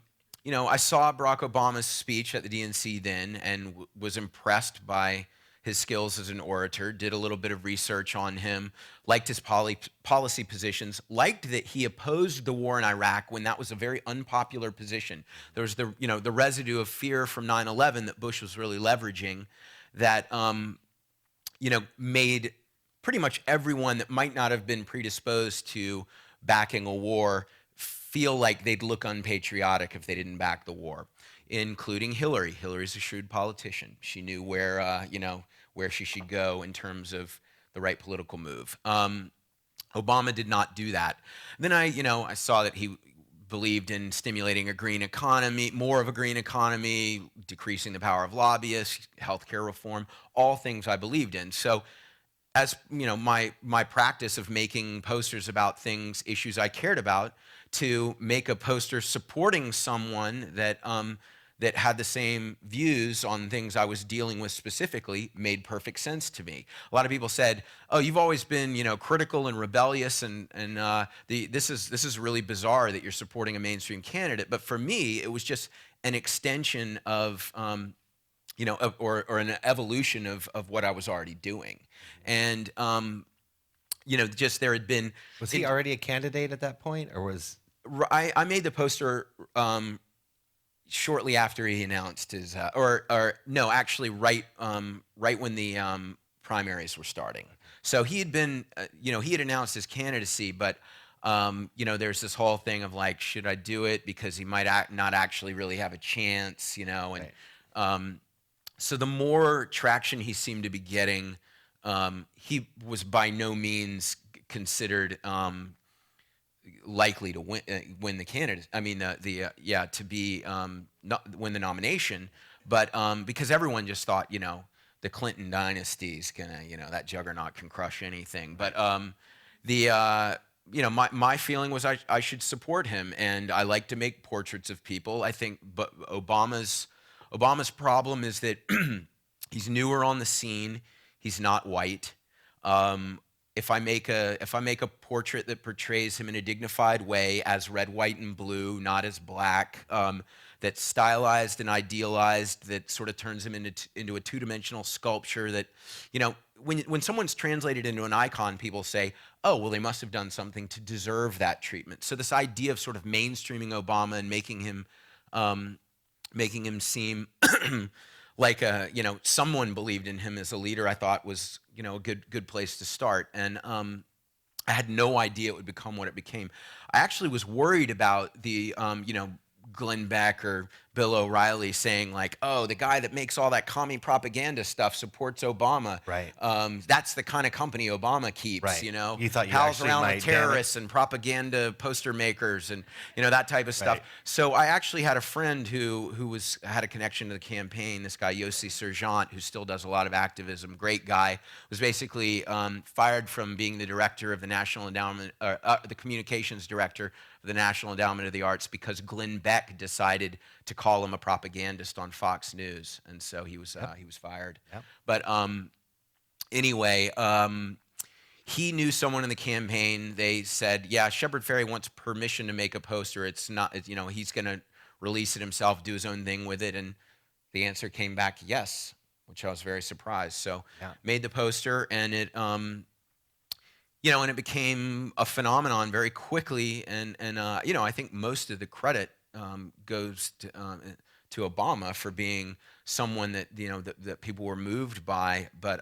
saw Barack Obama's speech at the DNC then, and was impressed by his skills as an orator. Did a little bit of research on him. Liked his policy positions. Liked that he opposed the war in Iraq when that was a very unpopular position. There was the residue of fear from 9/11 that Bush was really leveraging, that made pretty much everyone that might not have been predisposed to backing a war feel like they'd look unpatriotic if they didn't back the war, including Hillary. Hillary's a shrewd politician. She knew where she should go in terms of the right political move. Obama did not do that. Then I saw that he believed in stimulating a green economy, more of a green economy, decreasing the power of lobbyists, healthcare reform, all things I believed in. So as my practice of making posters about issues I cared about, to make a poster supporting someone that had the same views on things I was dealing with specifically made perfect sense to me. A lot of people said, "Oh, you've always been, critical and rebellious, and this is really bizarre that you're supporting a mainstream candidate." But for me, it was just an extension of or an evolution of what I was already doing. And just there had been. Was he already a candidate at that point, or was I made the poster shortly after he announced his, no, actually right when the primaries were starting. So he had been, he had announced his candidacy, but there's this whole thing of like, should I do it because he might not actually really have a chance, and right. So the more traction he seemed to be getting, he was by no means considered likely to win the candidate. I mean, to be not win the nomination, but because everyone just thought, the Clinton dynasty's gonna, that juggernaut can crush anything. But my feeling was I should support him, and I like to make portraits of people. I think, but Obama's problem is that he's newer on the scene. He's not white. If I make a portrait that portrays him in a dignified way, as red, white, and blue, not as black, that's stylized and idealized, that sort of turns him into a two-dimensional sculpture that, when someone's translated into an icon, people say, oh, well, they must have done something to deserve that treatment. So this idea of sort of mainstreaming Obama and making him seem like someone believed in him as a leader, I thought was, a good place to start. And I had no idea it would become what it became. I actually was worried about the, Glenn Beck or Bill O'Reilly saying like, oh, the guy that makes all that commie propaganda stuff supports Obama. Right. That's the kind of company Obama keeps, Right. You thought you pals actually around might, with terrorists and propaganda poster makers and, that type of stuff. Right. So I actually had a friend who had a connection to the campaign, this guy Yossi Sergeant, who still does a lot of activism, great guy, was basically fired from being the director of the National Endowment, the communications director of the National Endowment of the Arts, because Glenn Beck decided to call him a propagandist on Fox News, and so he was fired. Yep. But anyway, he knew someone in the campaign. They said, "Yeah, Shepard Fairey wants permission to make a poster. It's not, he's going to release it himself, do his own thing with it." And the answer came back yes, which I was very surprised. So made the poster, and it and it became a phenomenon very quickly. And I think most of the credit goes to Obama for being someone that that people were moved by. But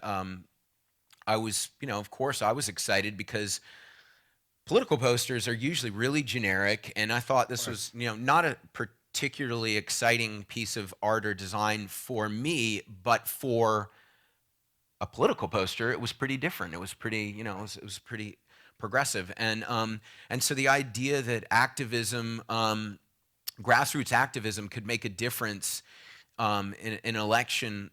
I was, of course, I was excited because political posters are usually really generic, and I thought this was, not a particularly exciting piece of art or design for me, but for a political poster, it was pretty different. It was pretty, it was pretty progressive. And so the idea that activism, grassroots activism, could make a difference in an election,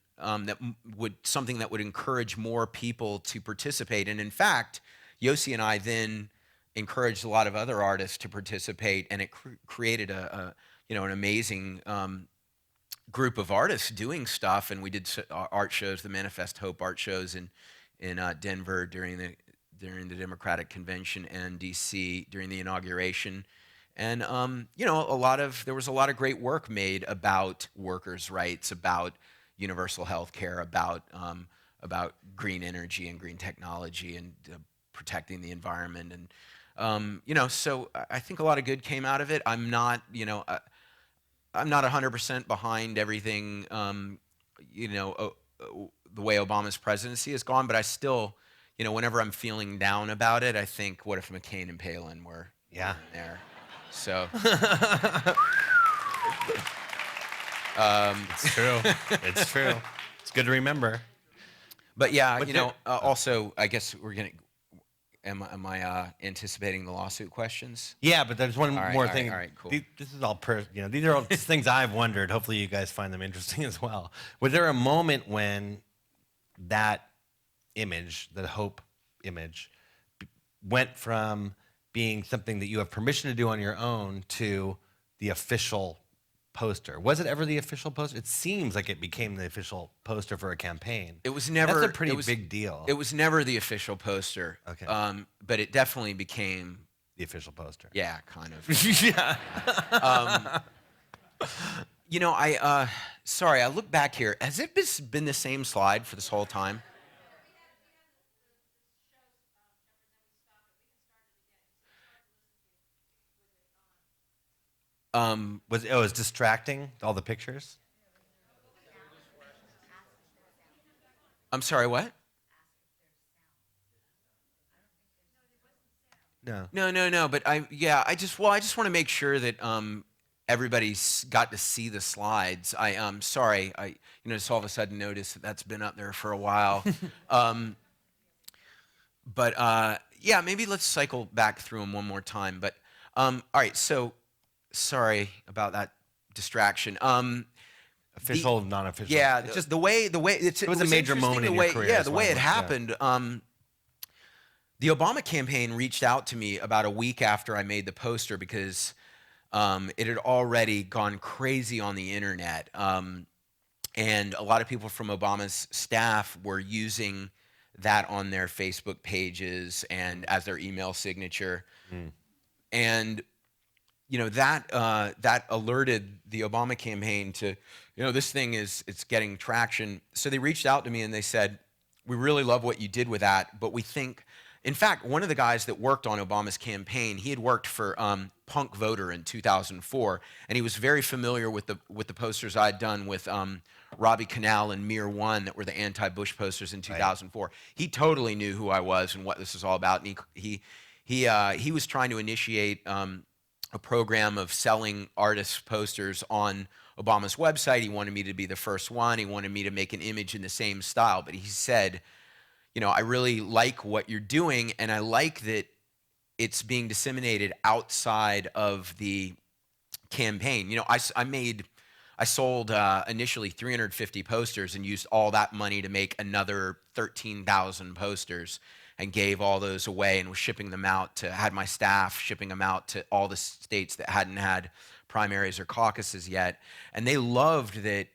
something that would encourage more people to participate. And in fact, Yossi and I then encouraged a lot of other artists to participate, and it created an amazing group of artists doing stuff. And we did art shows, the Manifest Hope art shows in Denver during the Democratic Convention, and DC during the inauguration. And there was a lot of great work made about workers' rights, about universal health care, about green energy and green technology, and protecting the environment. And so I think a lot of good came out of it. I'm not 100% behind everything, the way Obama's presidency has gone, but I still, whenever I'm feeling down about it, I think, what if McCain and Palin were there? So. It's true. It's true. It's good to remember. But yeah, also, I guess we're going to, am I anticipating the lawsuit questions? Yeah, but there's one more thing. All right, cool. This is all these are all just things I've wondered. Hopefully you guys find them interesting as well. Was there a moment when that image, the hope image, went from being something that you have permission to do on your own to the official poster? Was it ever the official poster? It seems like it became the official poster for a campaign. It was never. That's a pretty big deal. It was never the official poster. Okay. But it definitely became the official poster. Yeah, kind of. Yeah. Sorry, I look back here. Has it been the same slide for this whole time? Was it was distracting, all the pictures? I'm sorry, what? No. But I just want to make sure that everybody's got to see the slides. I'm sorry. I just all of a sudden noticed that that's been up there for a while. But yeah, maybe let's cycle back through them one more time. But all right, so sorry about that distraction. Official, non-official. Yeah, It's just the way it was a major interesting moment the in way, your career. Yeah, is the why way I it went, yeah. happened. The Obama campaign reached out to me about a week after I made the poster because it had already gone crazy on the internet. And a lot of people from Obama's staff were using that on their Facebook pages and as their email signature. And that alerted the Obama campaign to, this thing it's getting traction. So they reached out to me and they said, we really love what you did with that, but we think, in fact, one of the guys that worked on Obama's campaign, he had worked for Punk Voter in 2004, and he was very familiar with the posters I'd done with Robbie Canal and Mir One that were the anti-Bush posters in 2004. Right. He totally knew who I was and what this was all about, and he was trying to initiate a program of selling artists' posters on Obama's website. He wanted me to be the first one. He wanted me to make an image in the same style, but he said, I really like what you're doing, and I like that it's being disseminated outside of the campaign. I sold initially 350 posters and used all that money to make another 13,000 posters and gave all those away and was shipping them out had my staff shipping them out to all the states that hadn't had primaries or caucuses yet. And they loved that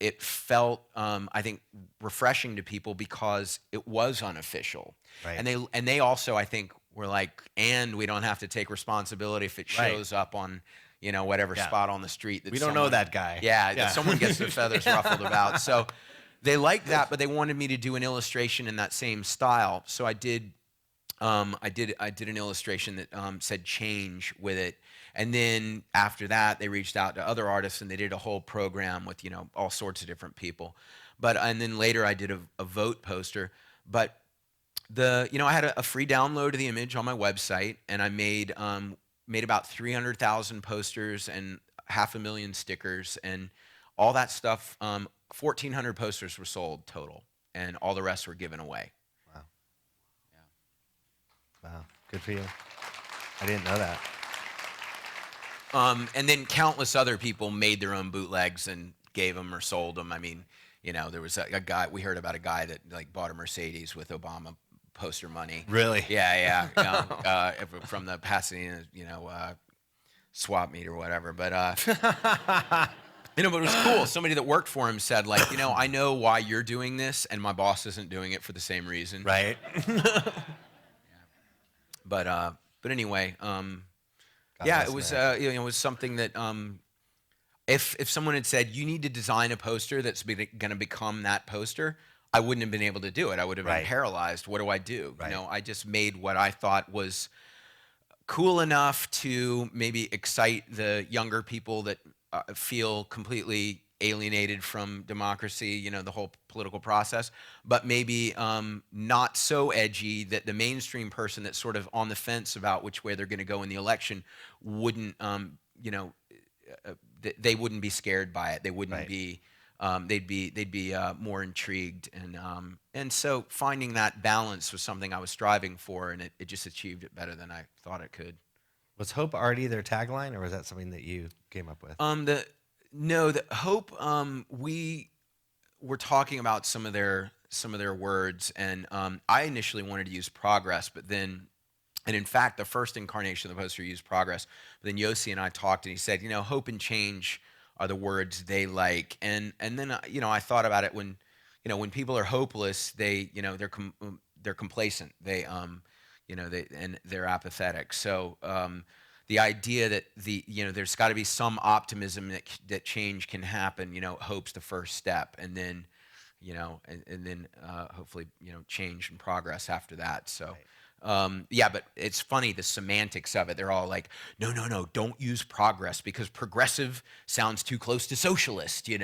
it felt, I think, refreshing to people because it was unofficial. Right. And they also, I think, were like, and we don't have to take responsibility if it shows up on, whatever spot on the street. That we don't know that guy. Yeah, that someone gets their feathers ruffled about. So they liked that, but they wanted me to do an illustration in that same style. So I did an illustration that said change with it. And then after that, they reached out to other artists and they did a whole program with, all sorts of different people. And then later I did a vote poster. But I had a free download of the image on my website, and I made about 300,000 posters and 500,000 stickers and all that stuff. 1,400 posters were sold total, and all the rest were given away. Wow. Yeah. Wow. Good for you. I didn't know that. And then countless other people made their own bootlegs and gave them or sold them. I mean, there was a guy, we heard about a guy that bought a Mercedes with Obama poster money. Really? Yeah. From the Pasadena, swap meet or whatever. But, but it was cool. Somebody that worked for him said, I know why you're doing this, and my boss isn't doing it for the same reason. Right. But anyway, it was it was something that if someone had said you need to design a poster that's going to become that poster, I wouldn't have been able to do it. I would have been paralyzed. What do I do? Right. I just made what I thought was cool enough to maybe excite the younger people that feel completely alienated from democracy, the whole political process, but maybe not so edgy that the mainstream person that's sort of on the fence about which way they're going to go in the election wouldn't, they wouldn't be scared by it. They wouldn't be, they'd be more intrigued. And so finding that balance was something I was striving for, and it just achieved it better than I thought it could. Was Hope already their tagline, or was that something that you came up with? The Hope, we were talking about some of their words, and I initially wanted to use progress, but then, and in fact, the first incarnation of the poster used progress. But then Yossi and I talked, and he said, hope and change are the words they like, and then I thought about it when people are hopeless, they're complacent, they're apathetic. So. The idea that there's got to be some optimism that change can happen. Hope's the first step, and then, and then hopefully change and progress after that. So. Right. But it's funny, the semantics of it. They're all like, no, don't use progress because progressive sounds too close to socialist, and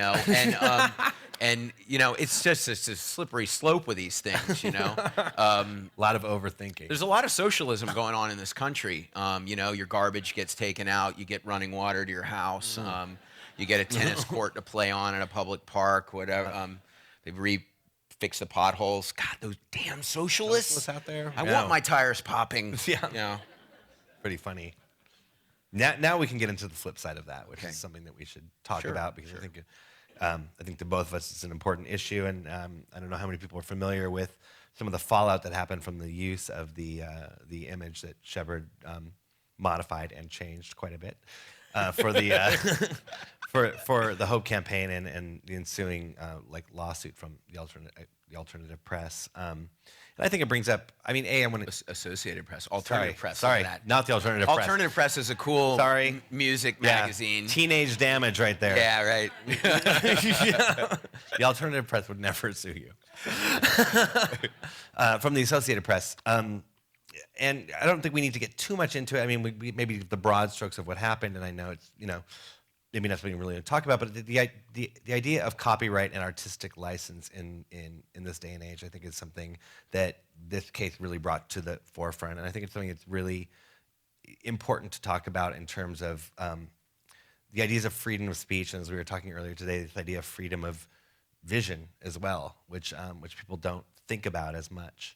it's a slippery slope with these things, A lot of overthinking. There's a lot of socialism going on in this country. Your garbage gets taken out, you get running water to your house, you get a tennis court to play on at a public park, whatever. They've fix the potholes. God, those damn socialists. Socialists out there? I Yeah. want my tires popping. Yeah. You know. Pretty funny. Now we can get into the flip side of that, which Okay. is something that we should talk Sure, about because I think to both of us it's an important issue, and I don't know how many people are familiar with some of the fallout that happened from the use of the image that Shepard modified and changed quite a bit for the for the Hope campaign and the ensuing like lawsuit from the alternative press. And I think it brings up. I mean, I want to. Associated Press, Alternative Press. Sorry, look at that. not the alternative press. Alternative Press is a cool music Yeah. magazine. Teenage damage right there. Yeah, right. The alternative press would never sue you. From the Associated Press. And I don't think we need to get too much into it. I mean, we maybe the broad strokes of what happened, and I know it's, maybe not something really to talk about, but the idea of copyright and artistic license in this day and age, I think is something that this case really brought to the forefront. And I think it's something that's really important to talk about in terms of the ideas of freedom of speech, and as we were talking earlier today, this idea of freedom of vision as well, which people don't think about as much.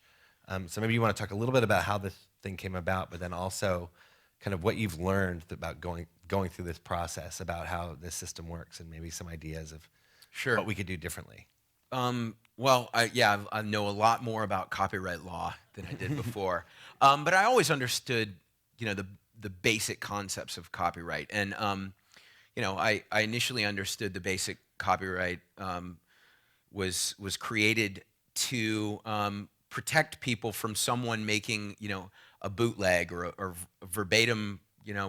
So maybe you want to talk a little bit about how this thing came about, but then also kind of what you've learned about going through this process, about how this system works, and maybe some ideas of what we could do differently. Well, I know a lot more about copyright law than I did before, but I always understood, the basic concepts of copyright, and I initially understood the basic copyright was created to protect people from someone making, a bootleg or a verbatim,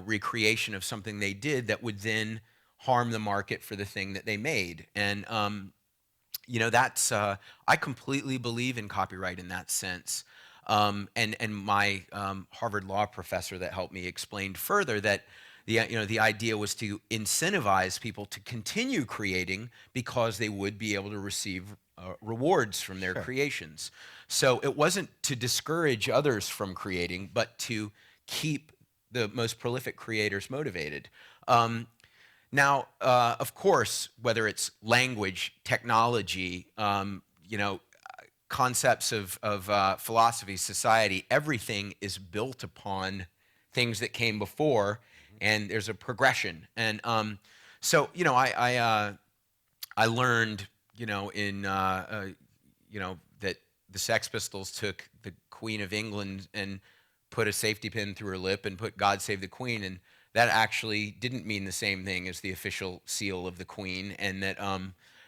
recreation of something they did that would then harm the market for the thing that they made. And that's I completely believe in copyright in that sense. And my Harvard law professor that helped me explained further that the idea was to incentivize people to continue creating because they would be able to receive rewards from their creations. So it wasn't to discourage others from creating, but to keep the most prolific creators motivated. Now, of course, whether it's language, technology, concepts of philosophy, society, everything is built upon things that came before, and there's a progression. And so, I learned, that the Sex Pistols took the Queen of England and put a safety pin through her lip and put "God Save the Queen," and that actually didn't mean the same thing as the official seal of the Queen, and that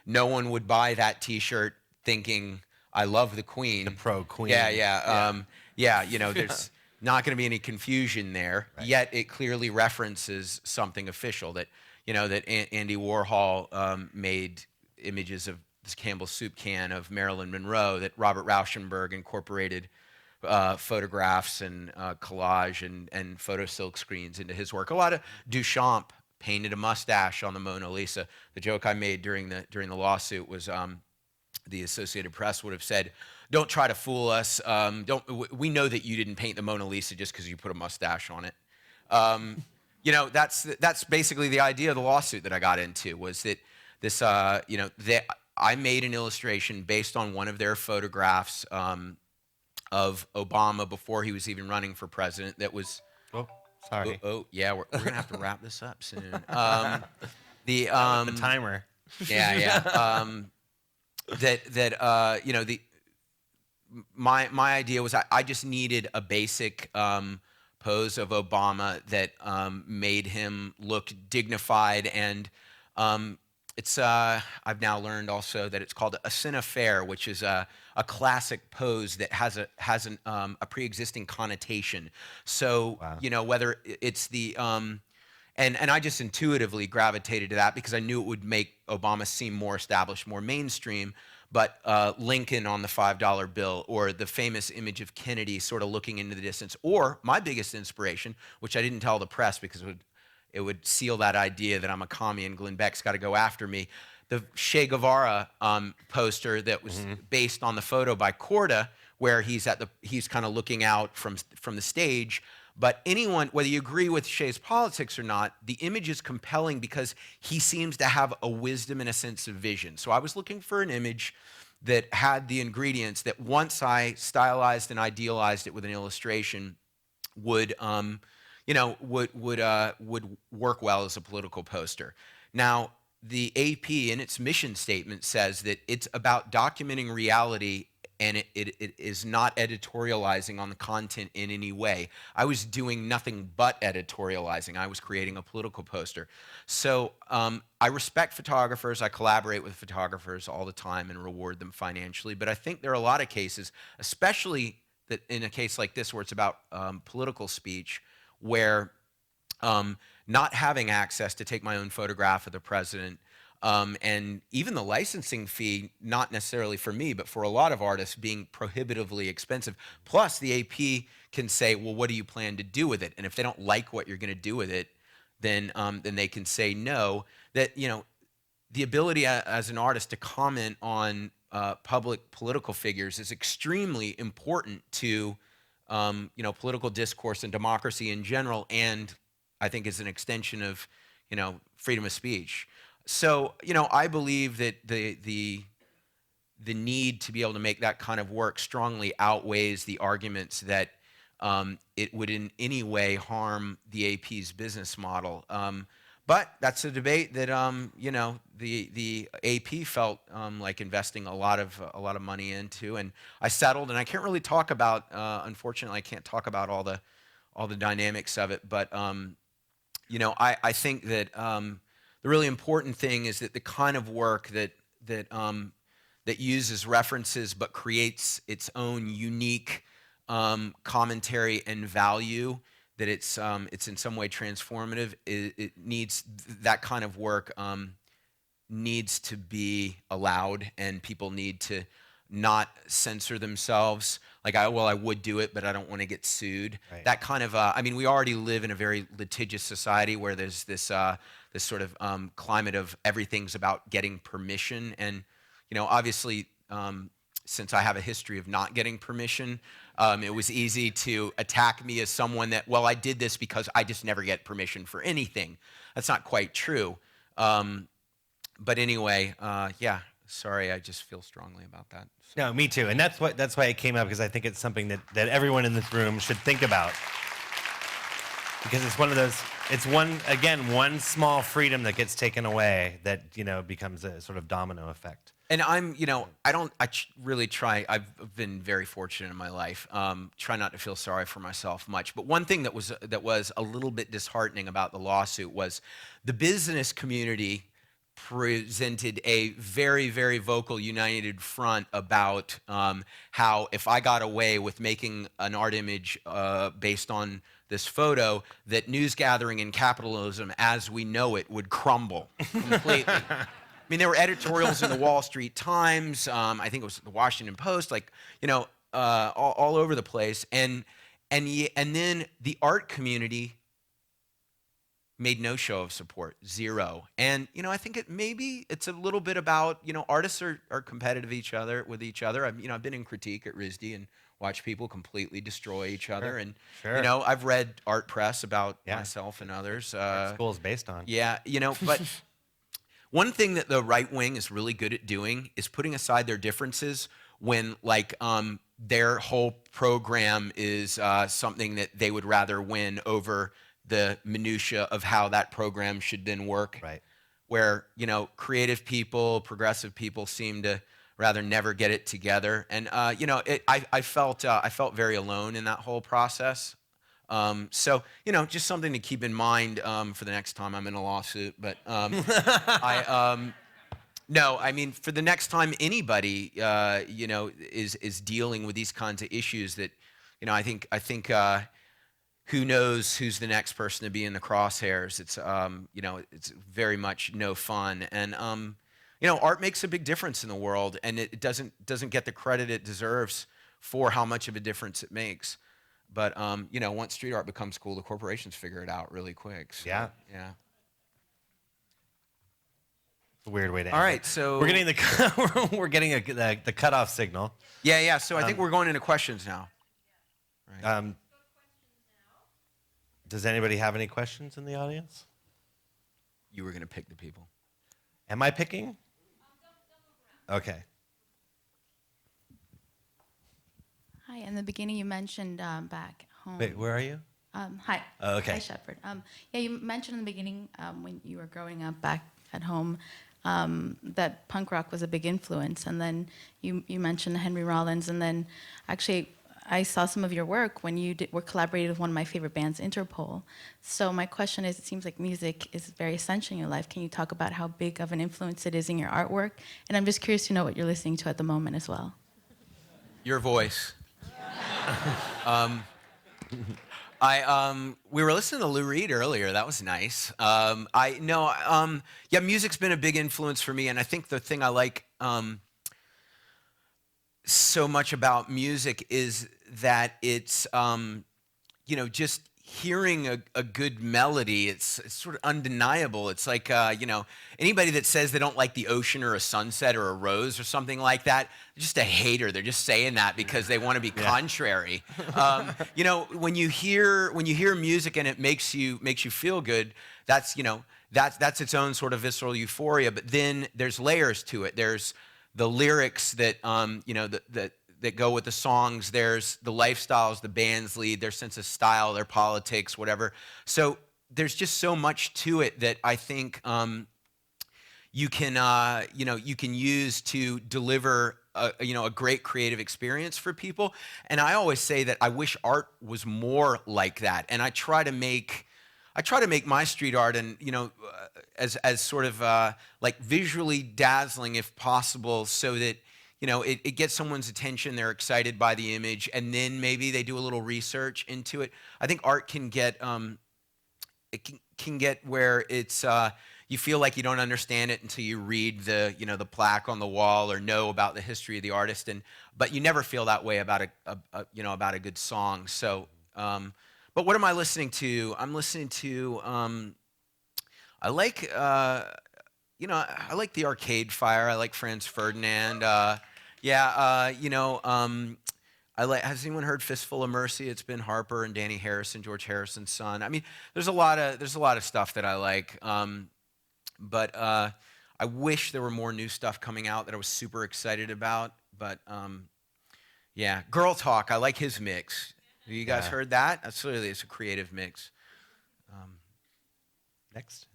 no one would buy that T-shirt thinking "I love the Queen." The pro-Queen. Yeah. There's not going to be any confusion there. Right. Yet it clearly references something official that Andy Warhol made images of this Campbell's soup can of Marilyn Monroe, that Robert Rauschenberg incorporated photographs and collage and photo silk screens into his work. A lot of Duchamp painted a mustache on the Mona Lisa. The joke I made during the lawsuit was the Associated Press would have said, "Don't try to fool us. We know that you didn't paint the Mona Lisa just because you put a mustache on it." That's basically the idea of the lawsuit that I got into, was that this I made an illustration based on one of their photographs of Obama before he was even running for president. That was Sorry. Yeah, we're gonna have to wrap this up soon. The timer. Yeah. My idea was I just needed a basic pose of Obama that made him look dignified, and I've now learned also that it's called a cine-fair, which is a classic pose that has a pre-existing connotation. So whether it's the and I just intuitively gravitated to that because I knew it would make Obama seem more established, more mainstream. But Lincoln on the $5 bill, or the famous image of Kennedy sort of looking into the distance, or my biggest inspiration, which I didn't tell the press because it would seal that idea that I'm a commie and Glenn Beck's got to go after me. The Che Guevara poster that was based on the photo by Corda, where he's kind of looking out from the stage. But anyone, whether you agree with Che's politics or not, the image is compelling because he seems to have a wisdom and a sense of vision. So I was looking for an image that had the ingredients that once I stylized and idealized it with an illustration would would work well as a political poster. Now, the AP in its mission statement says that it's about documenting reality, and it is not editorializing on the content in any way. I was doing nothing but editorializing. I was creating a political poster. So I respect photographers. I collaborate with photographers all the time and reward them financially. But I think there are a lot of cases, especially that in a case like this where it's about political speech, where not having access to take my own photograph of the president, and even the licensing fee, not necessarily for me, but for a lot of artists, being prohibitively expensive. Plus, the AP can say, well, what do you plan to do with it? And if they don't like what you're going to do with it, then they can say no. That, the ability as an artist to comment on public political figures is extremely important to, political discourse and democracy in general, and I think is an extension of, freedom of speech. So, I believe that the need to be able to make that kind of work strongly outweighs the arguments that it would in any way harm the AP's business model. But that's a debate that the AP felt like investing a lot of money into, and I settled. And I can't really talk about, unfortunately, I can't talk about all the dynamics of it. But I think that the really important thing is that the kind of work that uses references but creates its own unique commentary and value, that it's in some way transformative. It needs that kind of work needs to be allowed, and people need to not censor themselves. Like, I would do it, but I don't want to get sued. Right. That kind of, we already live in a very litigious society where there's this sort of climate of everything's about getting permission. And, obviously, since I have a history of not getting permission, it was easy to attack me as someone that, I did this because I just never get permission for anything. That's not quite true. But anyway, sorry, I just feel strongly about that. So. No, me too. And that's why it came up, because I think it's something that everyone in this room should think about. Because it's one of those, it's one small freedom that gets taken away that, becomes a sort of domino effect. And I'm, really try, I've been very fortunate in my life, try not to feel sorry for myself much. But one thing that was a little bit disheartening about the lawsuit was the business community presented a very, very vocal, united front about how if I got away with making an art image based on this photo, that news gathering and capitalism as we know it would crumble completely. I mean, there were editorials in the Wall Street Times, I think it was the Washington Post, all over the place. And then the art community made no show of support, zero. And, I think it's a little bit about, artists are competitive with each other. I've been in critique at RISD and watched people completely destroy each other. Sure. And, Sure. I've read art press about myself and others. Art school is based on. Yeah, but one thing that the right wing is really good at doing is putting aside their differences when, their whole program is something that they would rather win over the minutia of how that program should then work. Right. Where, creative people, progressive people seem to rather never get it together. And, I felt very alone in that whole process. So, just something to keep in mind for the next time I'm in a lawsuit. But no, for the next time anybody, is dealing with these kinds of issues that, I think who knows who's the next person to be in the crosshairs. It's, it's very much no fun. And, art makes a big difference in the world, and it doesn't get the credit it deserves for how much of a difference it makes. But, once street art becomes cool, the corporations figure it out really quick. So, Yeah. Yeah. It's a weird way to end All right, it. so We're getting the cutoff signal. Yeah. So I think we're going into questions now. Right. Does anybody have any questions in the audience? You were going to pick the people. Am I picking? Okay. Hi. In the beginning, you mentioned back home. Wait, where are you? Hi. Oh, okay. Hi, Shepard. Yeah, you mentioned in the beginning when you were growing up back at home that punk rock was a big influence, and then you mentioned Henry Rollins, and then actually I saw some of your work when you were collaborating with one of my favorite bands, Interpol. So my question is, it seems like music is very essential in your life. Can you talk about how big of an influence it is in your artwork? And I'm just curious to know what you're listening to at the moment as well. Your voice. We were listening to Lou Reed earlier. That was nice. Yeah, music's been a big influence for me, and I think the thing I like so much about music is that it's just hearing a good melody. It's sort of undeniable. It's like anybody that says they don't like the ocean or a sunset or a rose or something like that, they're just a hater. They're just saying that because they want to be contrary. When you hear music and it makes you feel good, that's its own sort of visceral euphoria. But then there's layers to it. There's the lyrics that that go with the songs. There's the lifestyles the bands lead, their sense of style, their politics, whatever. So there's just so much to it that I think you can use to deliver a great creative experience for people. And I always say that I wish art was more like that. And I try to make my street art and as sort of like visually dazzling if possible, so that it gets someone's attention, they're excited by the image, and then maybe they do a little research into it. I think art can get can get where it's you feel like you don't understand it until you read the plaque on the wall or know about the history of the artist, but you never feel that way about about a good song. So but what am I listening to? I'm listening to I like I like the Arcade Fire. I like Franz Ferdinand. Has anyone heard Fistful of Mercy? It's Ben Harper and Danny Harrison, George Harrison's son. I mean, there's a lot of stuff that I like. But I wish there were more new stuff coming out that I was super excited about. But Girl Talk. I like his mix. Have you guys heard that? It's a creative mix. Next.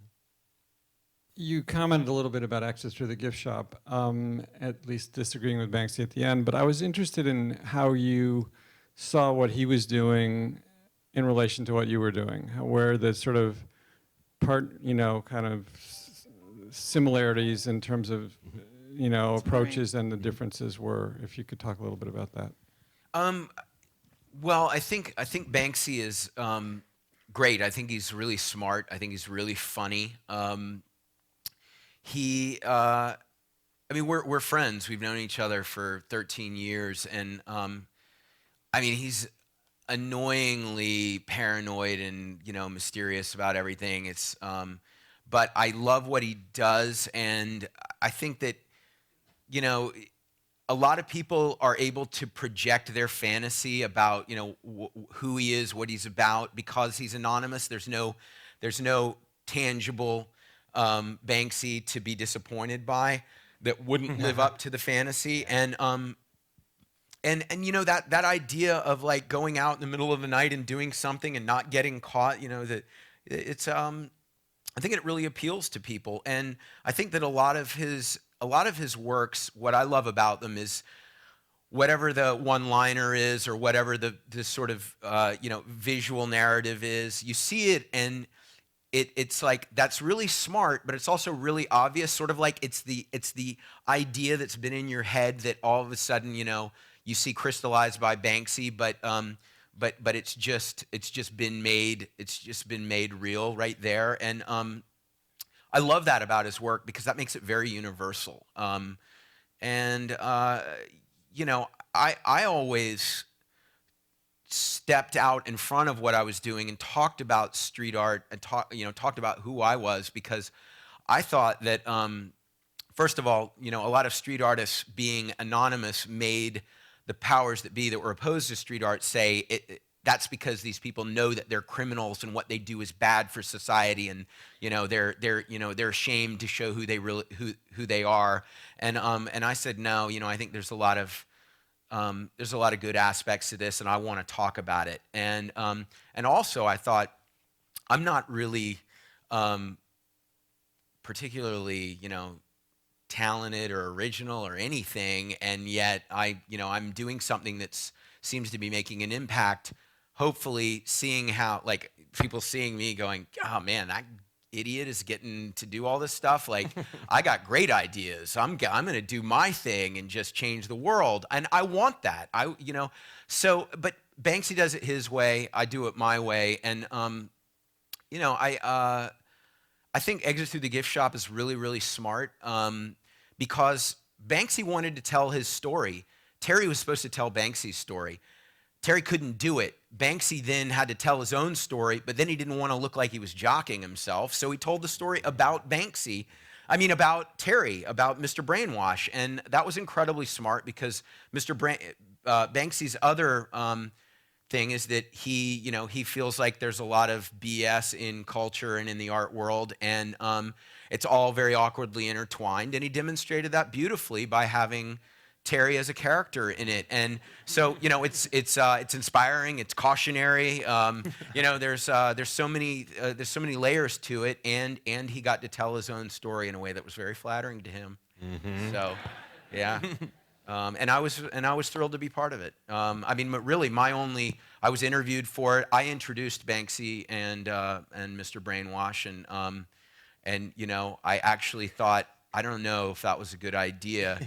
You commented a little bit about access through the gift shop, at least disagreeing with Banksy at the end, but I was interested in how you saw what he was doing in relation to what you were doing, where the sort of kind of similarities in terms of, approaches and the differences were, if you could talk a little bit about that. Well, I think Banksy is great. I think he's really smart. I think he's really funny. We're friends. We've known each other for 13 years, and he's annoyingly paranoid and mysterious about everything. But I love what he does, and I think that a lot of people are able to project their fantasy about who he is, what he's about, because he's anonymous. There's no tangible Banksy to be disappointed by that wouldn't live up to the fantasy. And that idea of like going out in the middle of the night and doing something and not getting caught, I think it really appeals to people. And I think that a lot of his works, what I love about them is whatever the one-liner is or whatever the sort of visual narrative is, you see it and it's like that's really smart, but it's also really obvious. Sort of like it's the idea that's been in your head that all of a sudden you see crystallized by Banksy, but it's just been made real right there. And I love that about his work because that makes it very universal. I always stepped out in front of what I was doing and talked about street art and talked about who I was, because I thought that first of all, a lot of street artists being anonymous made the powers that be that were opposed to street art say that's because these people know that they're criminals and what they do is bad for society, and they're ashamed to show who they are. And I said no. I think there's a lot of there's a lot of good aspects to this, and I want to talk about it. And also, I thought I'm not really particularly, talented or original or anything, and yet I'm doing something that seems to be making an impact. Hopefully, seeing how people seeing me going, oh man, that idiot is getting to do all this stuff. Like, I got great ideas. I'm going to do my thing and just change the world, and I want that. But Banksy does it his way. I do it my way, and I think Exit Through the Gift Shop is really, really smart because Banksy wanted to tell his story. Terry was supposed to tell Banksy's story. Terry couldn't do it. Banksy then had to tell his own story, but then he didn't want to look like he was jockeying himself, so he told the story about about Terry, about Mr. Brainwash, and that was incredibly smart because Banksy's other thing is that he feels like there's a lot of BS in culture and in the art world, and it's all very awkwardly intertwined, and he demonstrated that beautifully by having Terry as a character in it. And so it's inspiring, it's cautionary, there's so many layers to it, and he got to tell his own story in a way that was very flattering to him. Mm-hmm. So yeah. And I was thrilled to be part of it. Really, I was interviewed for it. I introduced Banksy and Mr. Brainwash, and I actually thought, I don't know if that was a good idea,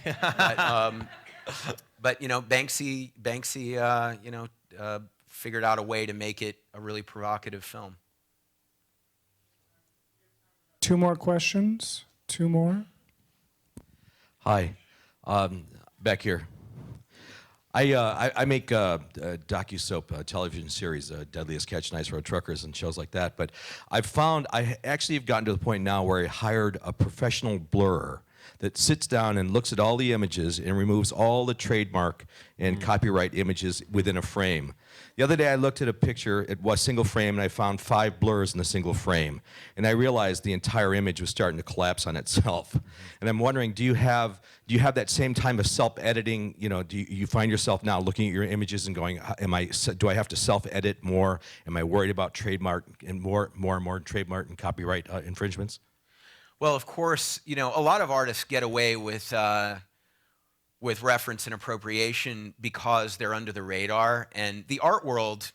but Banksy figured out a way to make it a really provocative film. 2 more questions. 2 more. Hi, back here. I make docu-soap television series, Deadliest Catch, Nice Road Truckers, and shows like that. But I've found I actually have gotten to the point now where I hired a professional blurrer that sits down and looks at all the images and removes all the trademark and copyright images within a frame. The other day I looked at a picture, it was single frame, and I found 5 blurs in the single frame. And I realized the entire image was starting to collapse on itself. And I'm wondering, do you have that same time of self-editing? Do you find yourself now looking at your images and going, do I have to self-edit more? Am I worried about trademark and more trademark and copyright infringements? Well, of course, a lot of artists get away with reference and appropriation because they're under the radar. And the art world,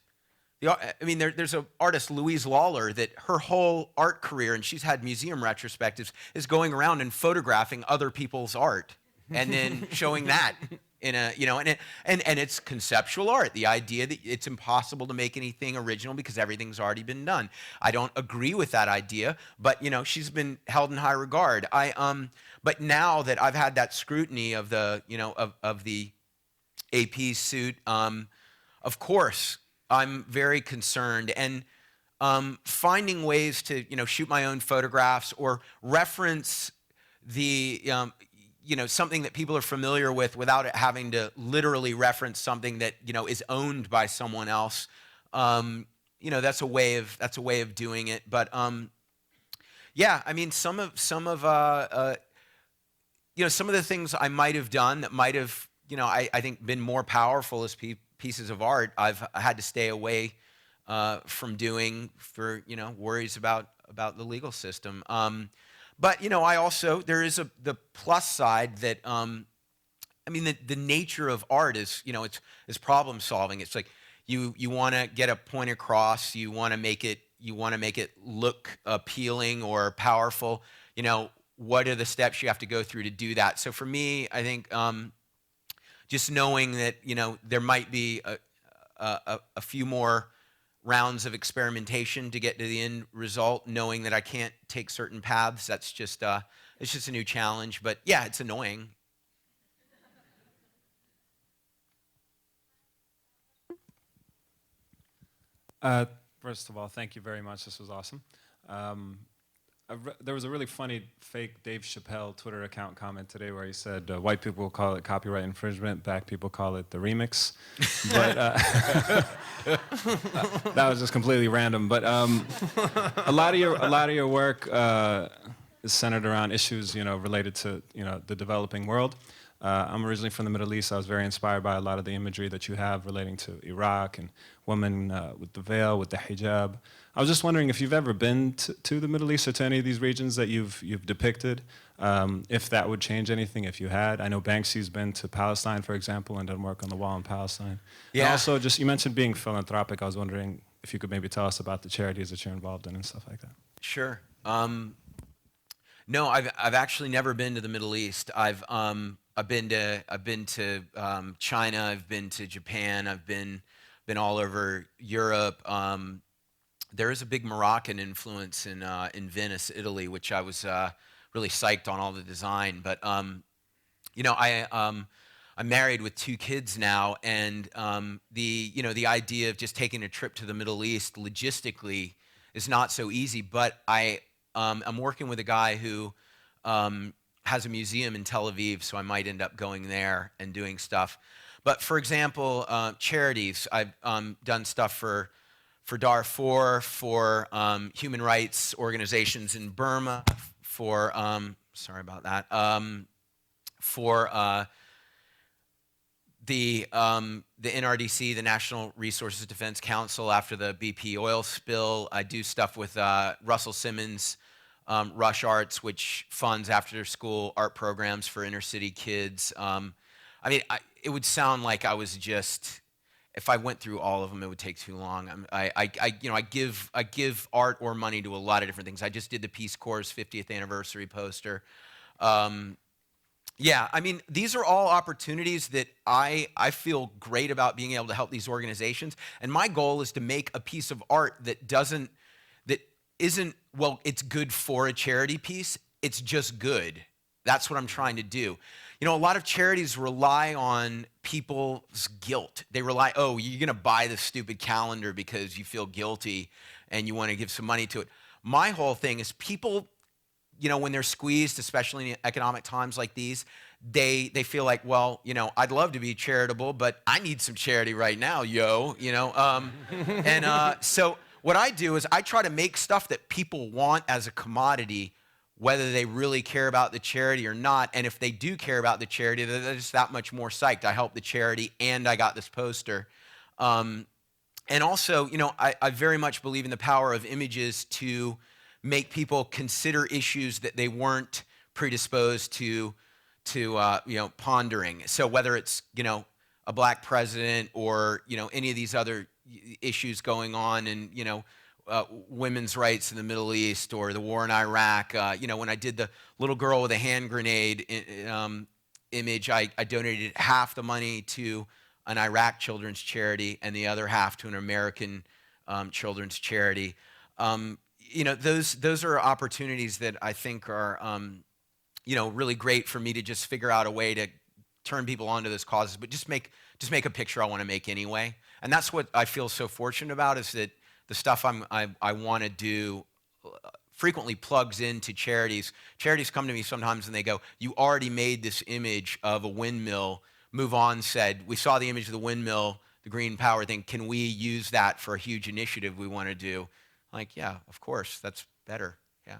there's an artist, Louise Lawler, that her whole art career, and she's had museum retrospectives, is going around and photographing other people's art and then showing that in a, and it's conceptual art. The idea that it's impossible to make anything original because everything's already been done. I don't agree with that idea, but she's been held in high regard. But now that I've had that scrutiny of the, of the AP suit, of course, I'm very concerned, and finding ways to, shoot my own photographs or reference the, something that people are familiar with without it having to literally reference something that, is owned by someone else. That's a way of doing it. But yeah, some of the things I might have done that might have, I think been more powerful as pieces of art, I've had to stay away from doing for, worries about the legal system. But, I also, there is the plus side that, the nature of art is, it's problem solving. It's like you want to get a point across, you want to make it look appealing or powerful. What are the steps you have to go through to do that? So for me, I think just knowing that, there might be a few more rounds of experimentation to get to the end result, knowing that I can't take certain paths, that's just it's just a new challenge. But yeah, it's annoying. First of all, thank you very much. This was awesome. There was a really funny fake Dave Chappelle Twitter account comment today where he said white people call it copyright infringement, black people call it the remix. But that was just completely random. But a lot of your work is centered around issues related to the developing world. I'm originally from the Middle East. I was very inspired by a lot of the imagery that you have relating to Iraq and women with the veil, with the hijab. I was just wondering if you've ever been to the Middle East or to any of these regions that you've depicted, if that would change anything if you had. I know Banksy's been to Palestine, for example, and done work on the wall in Palestine. Yeah. And also, just you mentioned being philanthropic. I was wondering if you could maybe tell us about the charities that you're involved in and stuff like that. Sure. No, I've actually never been to the Middle East. I've been to China. I've been to Japan. I've been all over Europe. There is a big Moroccan influence in Venice, Italy, which I was really psyched on all the design. But you know, I'm married with 2 kids now, and the idea of just taking a trip to the Middle East logistically is not so easy. But I'm working with a guy who has a museum in Tel Aviv, so I might end up going there and doing stuff. But for example, charities, I've done stuff for Darfur, for human rights organizations in Burma, for sorry about that, for the NRDC, the National Resources Defense Council, after the BP oil spill. I do stuff with Russell Simmons' Rush Arts, which funds after-school art programs for inner-city kids. I mean, it would sound like I was just, if I went through all of them, it would take too long. I give art or money to a lot of different things. I just did the Peace Corps' 50th anniversary poster. Yeah, I mean, these are all opportunities that I feel great about being able to help these organizations. And my goal is to make a piece of art that isn't, well, it's good for a charity piece. It's just good. That's what I'm trying to do. You know, a lot of charities rely on people's guilt. They rely, oh, you're going to buy this stupid calendar because you feel guilty and you want to give some money to it. My whole thing is people, you know, when they're squeezed, especially in economic times like these, they feel like, well, you know, I'd love to be charitable, but I need some charity right now, yo, you know. So what I do is I try to make stuff that people want as a commodity, whether they really care about the charity or not. And if they do care about the charity, they're just that much more psyched. I helped the charity and I got this poster. And also, you know, I very much believe in the power of images to make people consider issues that they weren't predisposed to you know, pondering. So whether it's, you know, a black president or, you know, any of these other issues going on and, you know, women's rights in the Middle East or the war in Iraq. You know, when I did the little girl with a hand grenade image, I donated half the money to an Iraq children's charity and the other half to an American children's charity. You know, those are opportunities that I think are, you know, really great for me to just figure out a way to turn people onto those causes, but just make a picture I want to make anyway. And that's what I feel so fortunate about, is that the stuff I want to do frequently plugs into charities. Charities come to me sometimes and they go, you already made this image of a windmill. Move On said, we saw the image of the windmill, the green power thing. Can we use that for a huge initiative we want to do? Like, yeah, of course, that's better. Yeah.